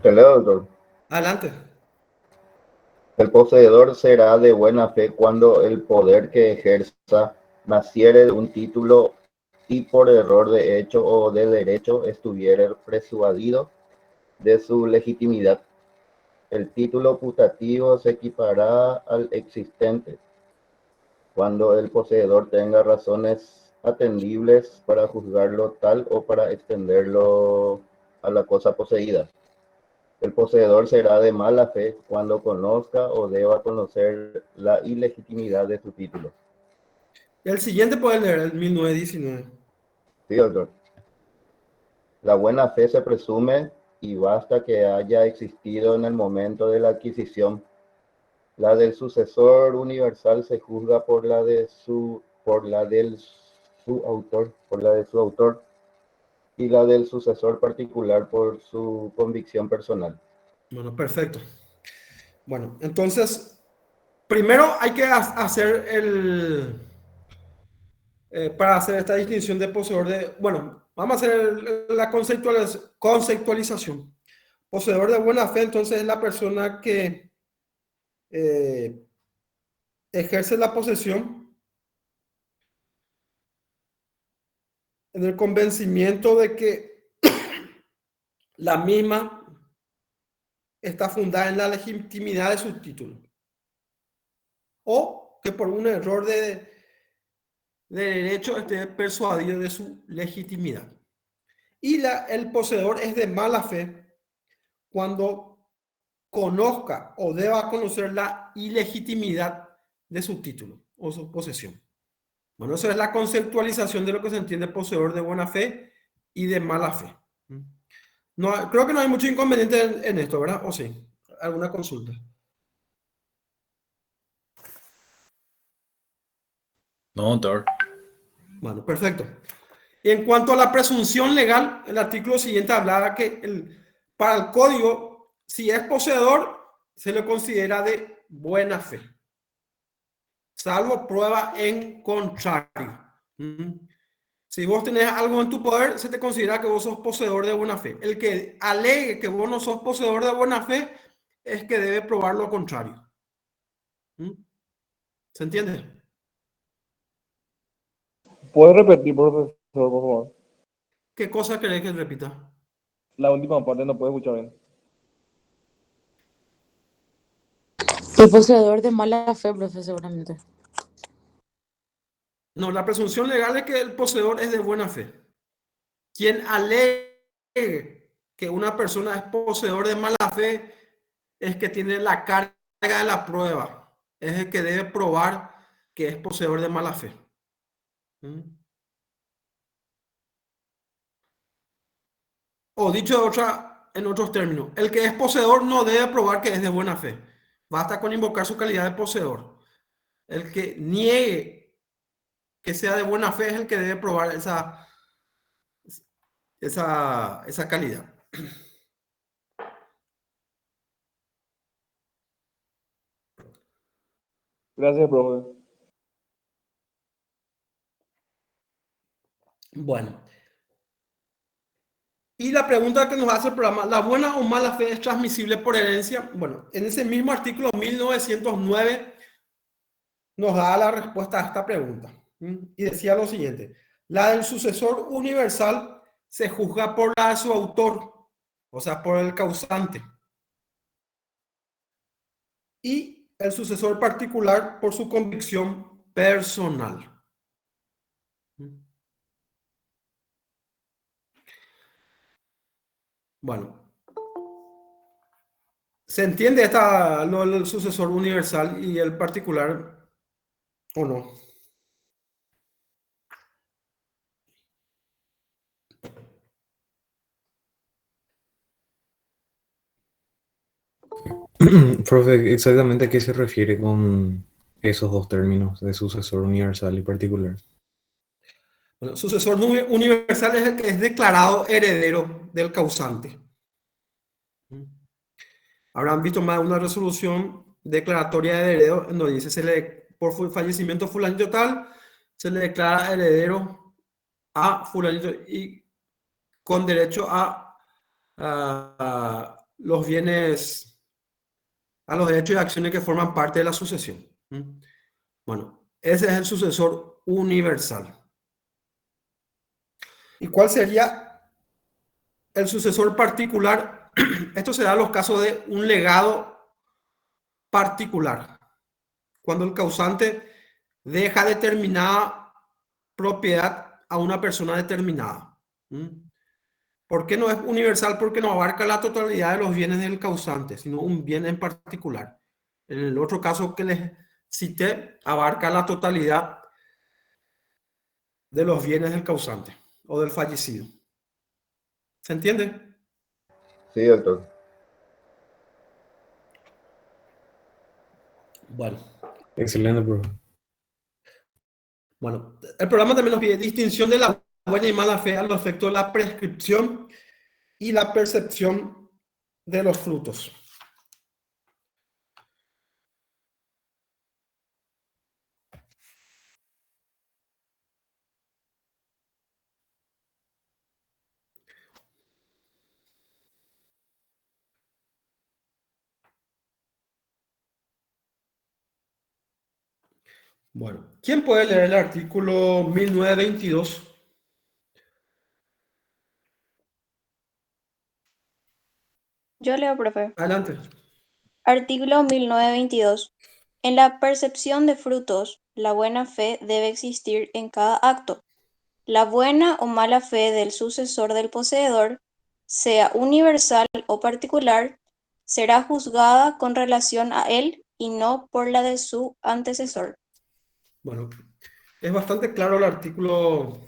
S4: ¿Te leo, doctor?
S1: Adelante.
S4: El poseedor será de buena fe cuando el poder que ejerza naciere de un título y por error de hecho o de derecho estuviere persuadido de su legitimidad. El título putativo se equipará al existente cuando el poseedor tenga razones atendibles para juzgarlo tal o para extenderlo a la cosa poseída. El poseedor será de mala fe cuando conozca o deba conocer la ilegitimidad de su título.
S1: El siguiente puede leer el 1919.
S4: Sí, doctor. La buena fe se presume y basta que haya existido en el momento de la adquisición. La del sucesor universal se juzga por la de su autor, y la del sucesor particular por su convicción personal.
S1: Bueno, perfecto. Bueno, entonces, primero hay que hacer para hacer esta distinción de poseedor de... Bueno, vamos a hacer la conceptualización. Poseedor de buena fe, entonces, es la persona que ejerce la posesión en el convencimiento de que la misma está fundada en la legitimidad de su título. O que por un error de derecho esté persuadido de su legitimidad. Y el poseedor es de mala fe cuando conozca o deba conocer la ilegitimidad de su título o su posesión. Bueno, eso es la conceptualización de lo que se entiende poseedor de buena fe y de mala fe. No, creo que no hay mucho inconveniente en esto, ¿verdad? ¿O sí? ¿Alguna consulta?
S7: No, doctor.
S1: Bueno, perfecto. Y en cuanto a la presunción legal, el artículo siguiente hablaba que para el código, si es poseedor, se le considera de buena fe, salvo prueba en contrario. Si vos tenés algo en tu poder, se te considera que vos sos poseedor de buena fe. El que alegue que vos no sos poseedor de buena fe es que debe probar lo contrario. ¿Se entiende?
S13: ¿Puedes repetir, profesor, por favor?
S1: ¿Qué cosa querés que repita?
S13: La última parte no puedo escuchar bien.
S3: El poseedor de mala fe, profe, seguramente.
S1: No, la presunción legal es que el poseedor es de buena fe. Quien alegue que una persona es poseedor de mala fe es que tiene la carga de la prueba. Es el que debe probar que es poseedor de mala fe. ¿Mm? O dicho en otros términos, el que es poseedor no debe probar que es de buena fe. Basta con invocar su calidad de poseedor. El que niegue que sea de buena fe es el que debe probar esa calidad.
S13: Gracias, profe.
S1: Bueno. Y la pregunta que nos hace el programa, ¿la buena o mala fe es transmisible por herencia? Bueno, en ese mismo artículo 1909 nos da la respuesta a esta pregunta. Y decía lo siguiente: la del sucesor universal se juzga por la de su autor, o sea, por el causante. Y el sucesor particular por su convicción personal. Bueno, ¿se entiende lo del sucesor universal y el particular o no?
S8: Profe, exactamente a qué se refiere con esos dos términos de sucesor universal y particular.
S1: Bueno, sucesor universal es el que es declarado heredero del causante. Habrán visto más de una resolución declaratoria de heredero en donde dice por fallecimiento fulanito tal, se le declara heredero a fulanito y con derecho a los bienes, a los derechos y acciones que forman parte de la sucesión. Bueno, ese es el sucesor universal. ¿Y cuál sería el sucesor particular? Esto se da en los casos de un legado particular, cuando el causante deja determinada propiedad a una persona determinada. ¿Por qué no es universal? Porque no abarca la totalidad de los bienes del causante, sino un bien en particular. En el otro caso que les cité, abarca la totalidad de los bienes del causante o del fallecido. ¿Se entiende?
S4: Sí, doctor.
S1: Bueno.
S8: Excelente, profe.
S1: Bueno, el programa también nos pide distinción de la buena y mala fe a los efectos de la prescripción y la percepción de los frutos. Bueno, ¿quién puede leer el artículo 1922?
S12: Yo leo, profe.
S1: Adelante.
S12: Artículo 1922. En la percepción de frutos, la buena fe debe existir en cada acto. La buena o mala fe del sucesor del poseedor, sea universal o particular, será juzgada con relación a él y no por la de su antecesor.
S1: Bueno, es bastante claro el artículo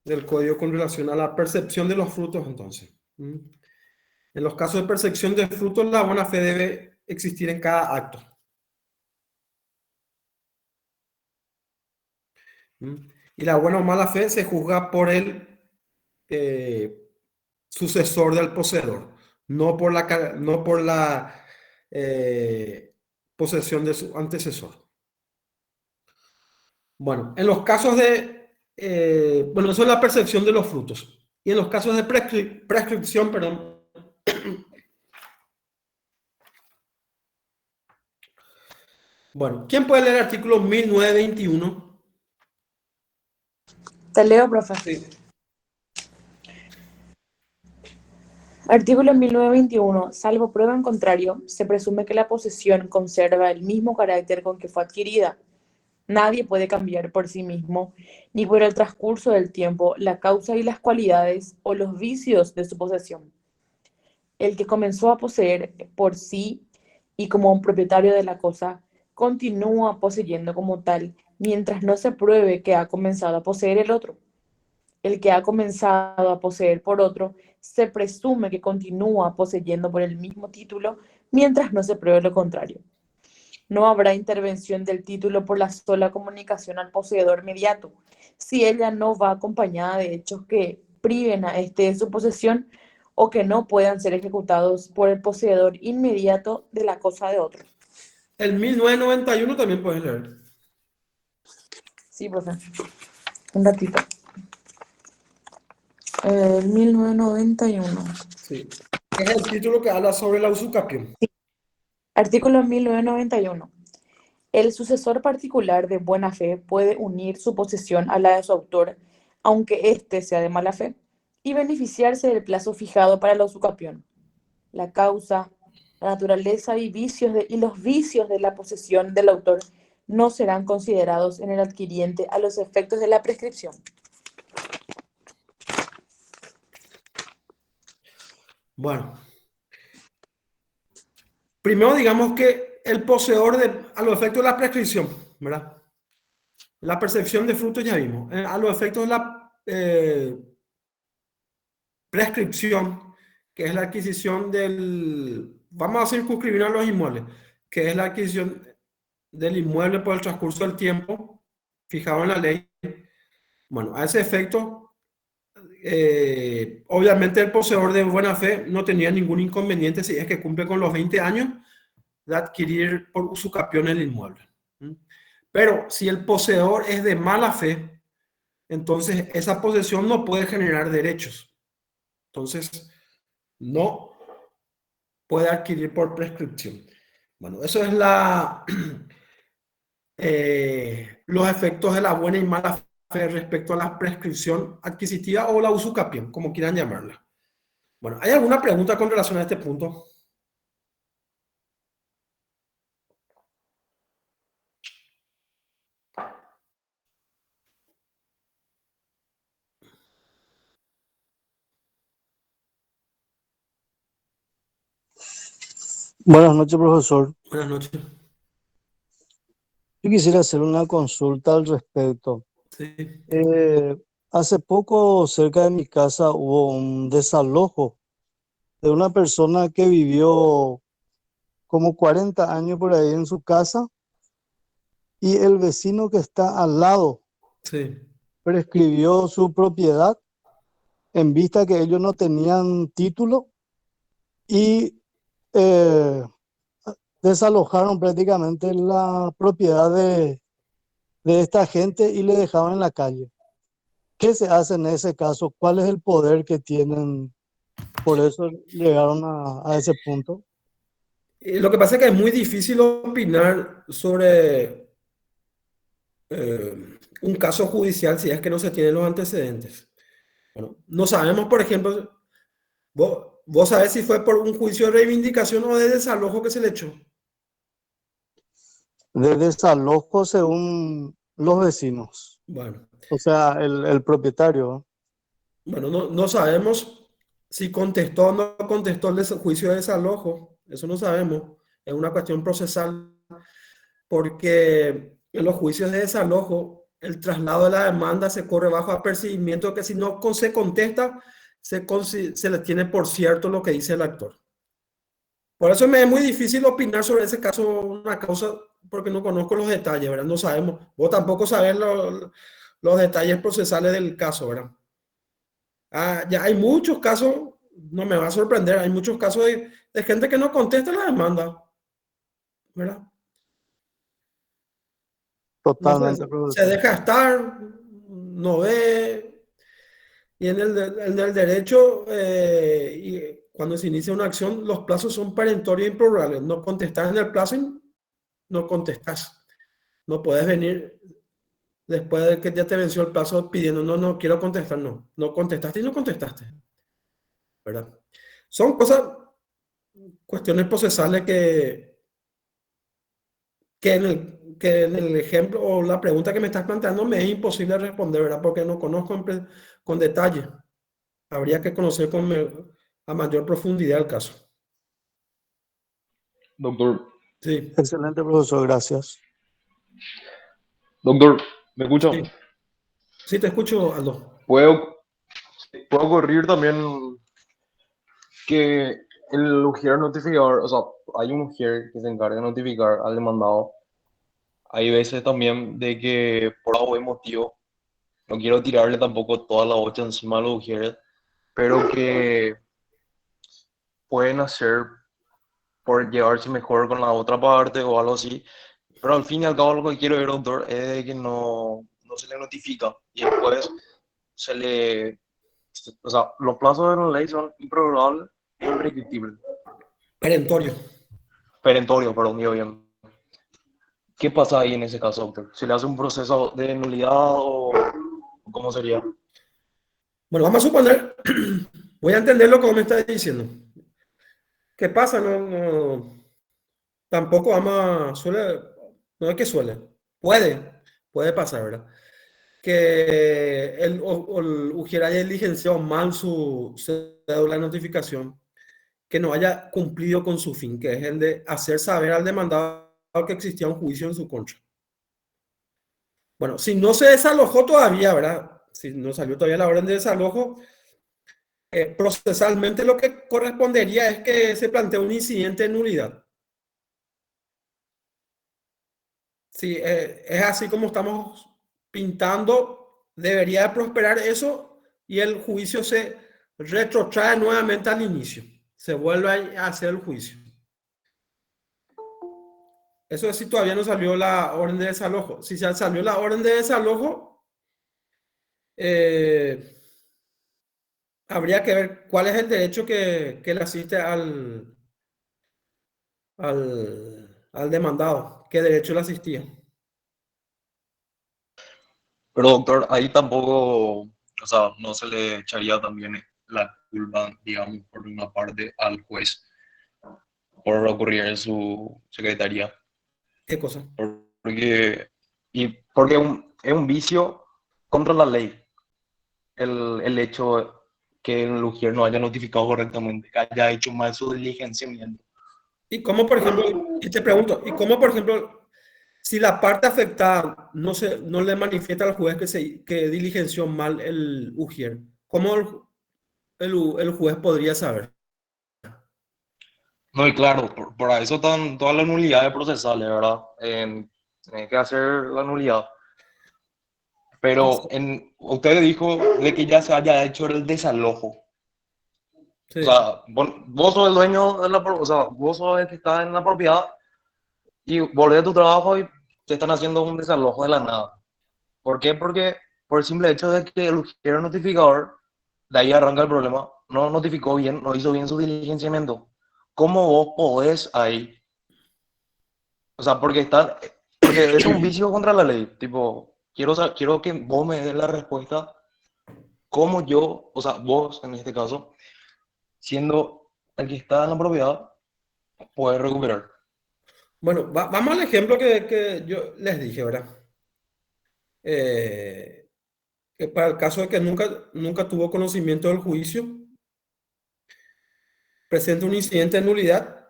S1: del código con relación a la percepción de los frutos, entonces. En los casos de percepción de frutos, la buena fe debe existir en cada acto. Y la buena o mala fe se juzga por el sucesor del poseedor, no por la posesión de su antecesor. Bueno, en los casos de, bueno, eso es la percepción de los frutos. Y en los casos de prescripción, perdón, bueno, ¿quién puede leer el artículo 1921?
S3: Te leo, profe.
S1: Sí.
S3: Artículo 1921. Salvo prueba en contrario, se presume que la posesión conserva el mismo carácter con que fue adquirida. Nadie puede cambiar por sí mismo, ni por el transcurso del tiempo, la causa y las cualidades o los vicios de su posesión. El que comenzó a poseer por sí y como un propietario de la cosa, continúa poseyendo como tal, mientras no se pruebe que ha comenzado a poseer el otro. El que ha comenzado a poseer por otro, se presume que continúa poseyendo por el mismo título, mientras no se pruebe lo contrario. No habrá intervención del título por la sola comunicación al poseedor inmediato, si ella no va acompañada de hechos que priven a este de su posesión o que no puedan ser ejecutados por el poseedor inmediato de la cosa de otro.
S1: El 1991 también puedes leer.
S3: Sí, profe. Un ratito. El 1991.
S1: Sí. Es el título que habla sobre la usucapión.
S3: Sí. Artículo 1991. El sucesor particular de buena fe puede unir su posesión a la de su autor, aunque éste sea de mala fe, y beneficiarse del plazo fijado para la usucapión. La causa, la naturaleza y los vicios de la posesión del autor no serán considerados en el adquiriente a los efectos de la prescripción.
S1: Bueno. Primero digamos que el poseedor a los efectos de la prescripción, ¿verdad? La percepción de frutos ya vimos. A los efectos de la prescripción, que es la adquisición vamos a circunscribir a los inmuebles, que es la adquisición del inmueble por el transcurso del tiempo fijado en la ley. Bueno, a ese efecto, obviamente el poseedor de buena fe no tenía ningún inconveniente si es que cumple con los 20 años de adquirir por usucapión el inmueble. Pero si el poseedor es de mala fe, entonces esa posesión no puede generar derechos. Entonces, no puede adquirir por prescripción. Bueno, eso es los efectos de la buena y mala fe respecto a la prescripción adquisitiva o la usucapión, como quieran llamarla. Bueno, ¿hay alguna pregunta con relación a este punto?
S14: Buenas noches, profesor.
S1: Buenas noches.
S14: Yo quisiera hacer una consulta al respecto.
S1: Sí.
S14: Hace poco, cerca de mi casa, hubo un desalojo de una persona que vivió como 40 años por ahí en su casa y el vecino que está al lado
S1: Sí.
S14: prescribió su propiedad en vista que ellos no tenían título y desalojaron prácticamente la propiedad de esta gente y le dejaron en la calle. ¿Qué se hace en ese caso? ¿Cuál es el poder que tienen? Por eso llegaron a ese punto.
S1: Lo que pasa es que es muy difícil opinar sobre un caso judicial si es que no se tienen los antecedentes. Bueno, no sabemos, por ejemplo, vos sabés si fue por un juicio de reivindicación o de desalojo que se le echó.
S14: De desalojo según los vecinos.
S1: Bueno.
S14: O sea, el propietario.
S1: Bueno, no sabemos si contestó o no contestó el juicio de desalojo. Eso no sabemos. Es una cuestión procesal. Porque en los juicios de desalojo, el traslado de la demanda se corre bajo apercibimiento que si no se contesta, se le tiene por cierto lo que dice el actor. Por eso me es muy difícil opinar sobre ese caso, una causa, porque no conozco los detalles, ¿verdad? No sabemos. Vos tampoco sabés los detalles procesales del caso, ¿verdad? Ya hay muchos casos, no me va a sorprender, hay muchos casos de gente que no contesta la demanda, ¿verdad?
S14: Totalmente.
S1: No se deja estar, no ve. Y en el derecho, y cuando se inicia una acción, los plazos son perentorios e improrrogables. No contestas en el plazo, no contestas. No puedes venir después de que ya te venció el plazo pidiendo, no quiero contestar, no contestaste y no contestaste, ¿verdad? Son cuestiones procesales que en el ejemplo o la pregunta que me estás planteando me es imposible responder, ¿verdad? Porque no conozco con detalle. Habría que conocer a mayor profundidad el caso.
S13: Doctor,
S1: Sí,
S14: Excelente, profesor, gracias.
S13: doctor, ¿me escucha?
S1: sí, sí, te escucho, Aldo.
S13: ¿Puede ocurrir también que el ujier notificador, o sea, hay un ujier que se encarga de notificar al demandado? Hay veces también de que por algún motivo, no quiero tirarle tampoco toda la bocha encima a los ujieres, pero que pueden hacer por llevarse mejor con la otra parte o algo así. Pero al fin y al cabo lo que quiero ver, doctor, es de que no se le notifica y después se le... O sea, los plazos de la ley son improrrogables e imprescriptibles.
S1: Perentorio.
S13: Perentorio, perdón, digo bien. ¿Qué pasa ahí en ese caso, doctor? ¿Se le hace un proceso de nulidad o cómo sería?
S1: Bueno, vamos a suponer, voy a entender lo que vos me estás diciendo. ¿Qué pasa? Tampoco no es que puede pasar, ¿verdad? Que el ujier haya diligenciado mal su cédula de notificación, que no haya cumplido con su fin, que es el de hacer saber al demandado que existía un juicio en su contra. Bueno, si no se desalojó todavía, ¿verdad? Si no salió todavía la orden de desalojo, procesalmente lo que correspondería es que se plantee un incidente de nulidad. Sí, es así como estamos pintando, debería prosperar eso y el juicio se retrotrae nuevamente al inicio. Se vuelve a hacer el juicio. Eso es si todavía no salió la orden de desalojo. Si ya salió la orden de desalojo, habría que ver cuál es el derecho que le asiste al demandado. ¿Qué derecho le asistía?
S13: Pero doctor, ahí tampoco, o sea, no se le echaría también la culpa, digamos, por una parte al juez por ocurrir en su secretaría.
S1: ¿Qué cosa?
S13: Porque es un vicio contra la ley el hecho que el ujier no haya notificado correctamente, que haya hecho mal su diligenciamiento.
S1: Y cómo, por ejemplo, y te pregunto, ¿y cómo, por ejemplo, si la parte afectada no le manifiesta al juez que diligenció mal el ujier, cómo el juez podría saber?
S13: No, y claro, por eso están todas las nulidades procesales, ¿verdad? Tiene que hacer la nulidad. Pero usted dijo de que ya se haya hecho el desalojo.
S1: Sí.
S13: O sea, vos sos el dueño de o sea, vos sos el que está en la propiedad y volvés a tu trabajo y te están haciendo un desalojo de la nada. ¿Por qué? Porque por el simple hecho de que el ujier notificador, de ahí arranca el problema, no notificó bien, no hizo bien su diligenciamiento. ¿Cómo vos podés ahí? O sea, porque es un vicio contra la ley. Tipo, quiero que vos me des la respuesta. ¿Cómo yo, o sea, vos en este caso, siendo el que está en la propiedad, puedes recuperar?
S1: Bueno, vamos al ejemplo que yo les dije, ¿verdad? Que para el caso de que nunca tuvo conocimiento del juicio, presenta un incidente de nulidad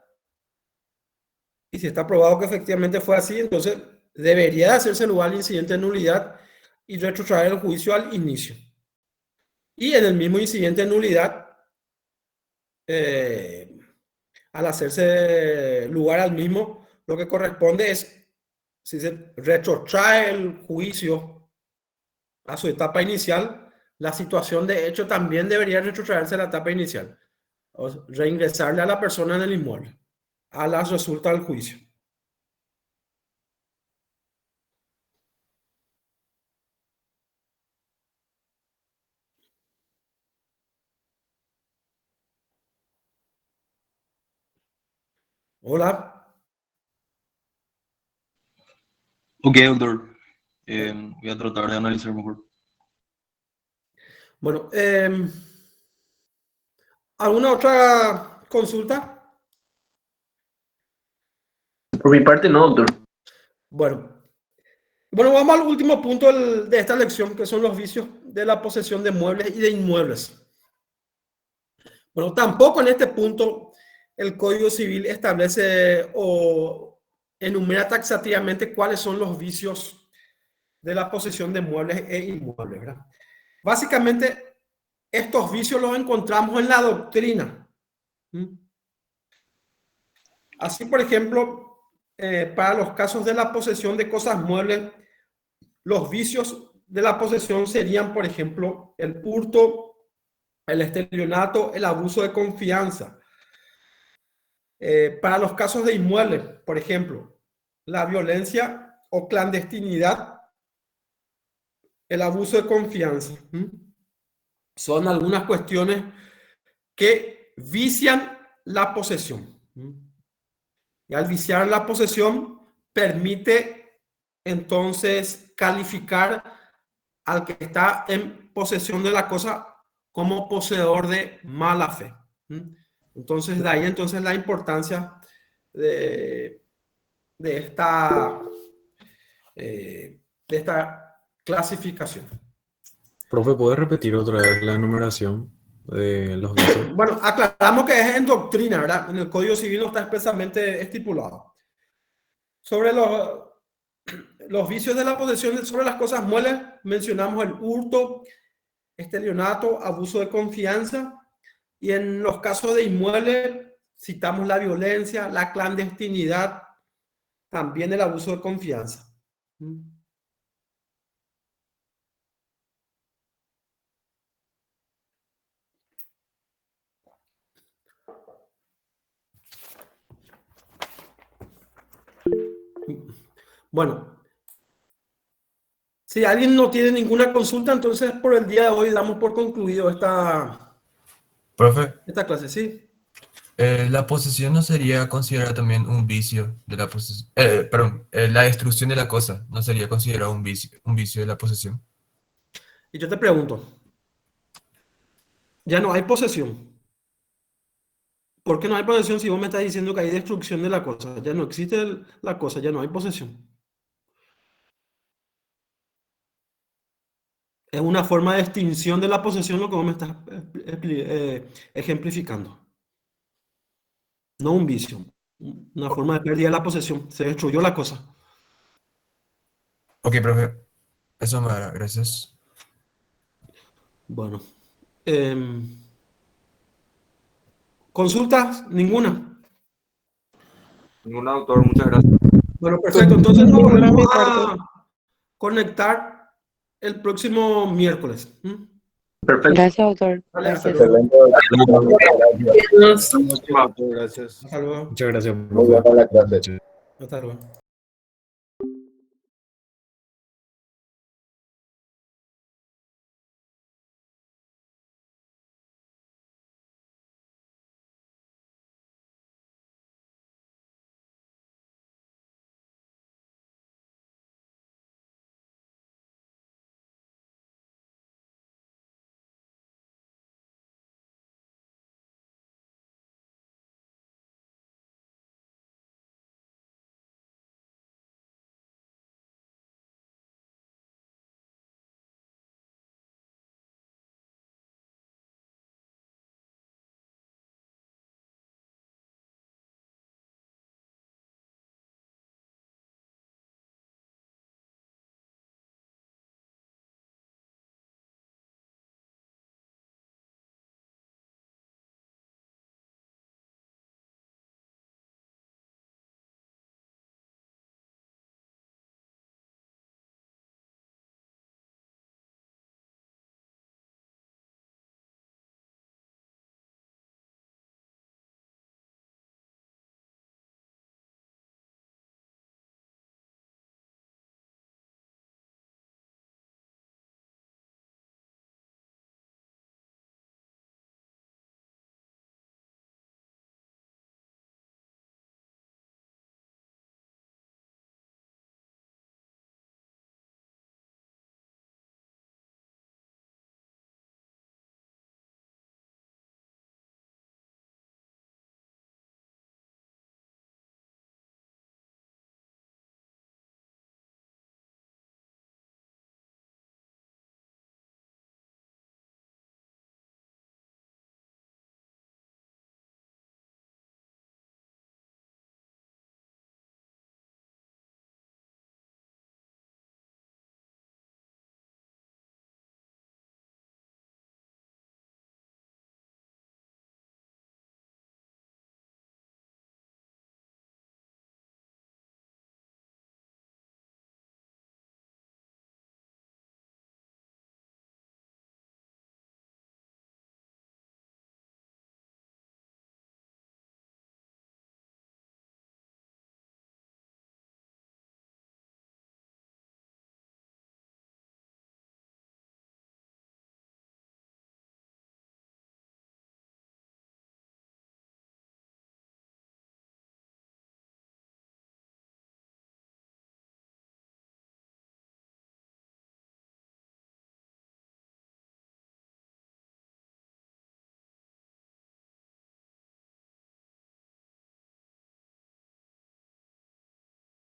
S1: y si está probado que efectivamente fue así, entonces debería hacerse lugar al incidente de nulidad y retrotraer el juicio al inicio. Y en el mismo incidente de nulidad, al hacerse lugar al mismo, lo que corresponde es, si se retrotrae el juicio a su etapa inicial, la situación de hecho también debería retrotraerse a la etapa inicial, o reingresarle a la persona en el inmueble, a las resultas del juicio. Hola.
S13: Ok, doctor. Voy a tratar de analizar mejor.
S1: Bueno, ¿Alguna otra consulta?
S5: Por mi parte, no, doctor.
S1: Bueno, vamos al último punto de esta lección, que son los vicios de la posesión de muebles y de inmuebles. Bueno, tampoco en este punto el Código Civil establece o enumera taxativamente cuáles son los vicios de la posesión de muebles e inmuebles, ¿verdad? Básicamente, estos vicios los encontramos en la doctrina. Así, por ejemplo, para los casos de la posesión de cosas muebles, los vicios de la posesión serían, por ejemplo, el hurto, el estelionato, el abuso de confianza. Para los casos de inmuebles, por ejemplo, la violencia o clandestinidad, el abuso de confianza. Son algunas cuestiones que vician la posesión. Y al viciar la posesión, permite entonces calificar al que está en posesión de la cosa como poseedor de mala fe. Entonces, de ahí entonces la importancia de esta clasificación.
S8: Profe, ¿puedes repetir otra vez la enumeración de los vicios?
S1: Bueno, aclaramos que es en doctrina, ¿verdad? En el Código Civil no está expresamente estipulado. Sobre los vicios de la posesión, sobre las cosas muebles, mencionamos el hurto, estelionato, abuso de confianza, y en los casos de inmuebles citamos la violencia, la clandestinidad, también el abuso de confianza. Bueno, si alguien no tiene ninguna consulta, entonces por el día de hoy damos por concluido
S15: Profe,
S1: esta clase, ¿sí?
S15: la posesión no sería considerada también un vicio de la posesión. Perdón, la destrucción de la cosa no sería considerado un vicio de la posesión.
S1: Y yo te pregunto, ya no hay posesión. ¿Por qué no hay posesión si vos me estás diciendo que hay destrucción de la cosa? Ya no existe la cosa, ya no hay posesión. Es una forma de extinción de la posesión lo que vos me estás ejemplificando. No un vicio. Una forma de pérdida de la posesión. Se destruyó la cosa.
S15: Ok, profe. Eso me dará, gracias.
S1: Bueno. ¿Consultas? Ninguna.
S10: Ninguna, doctor, muchas gracias.
S1: Bueno, perfecto. Entonces nos volvemos a conectar el próximo miércoles.
S5: Perfecto.
S6: Gracias, doctor.
S1: Vale, hasta
S6: Gracias.
S1: luego.
S7: Gracias.
S1: Hasta luego.
S8: Muchas gracias.
S4: Muy buena la clase.
S1: Hasta luego.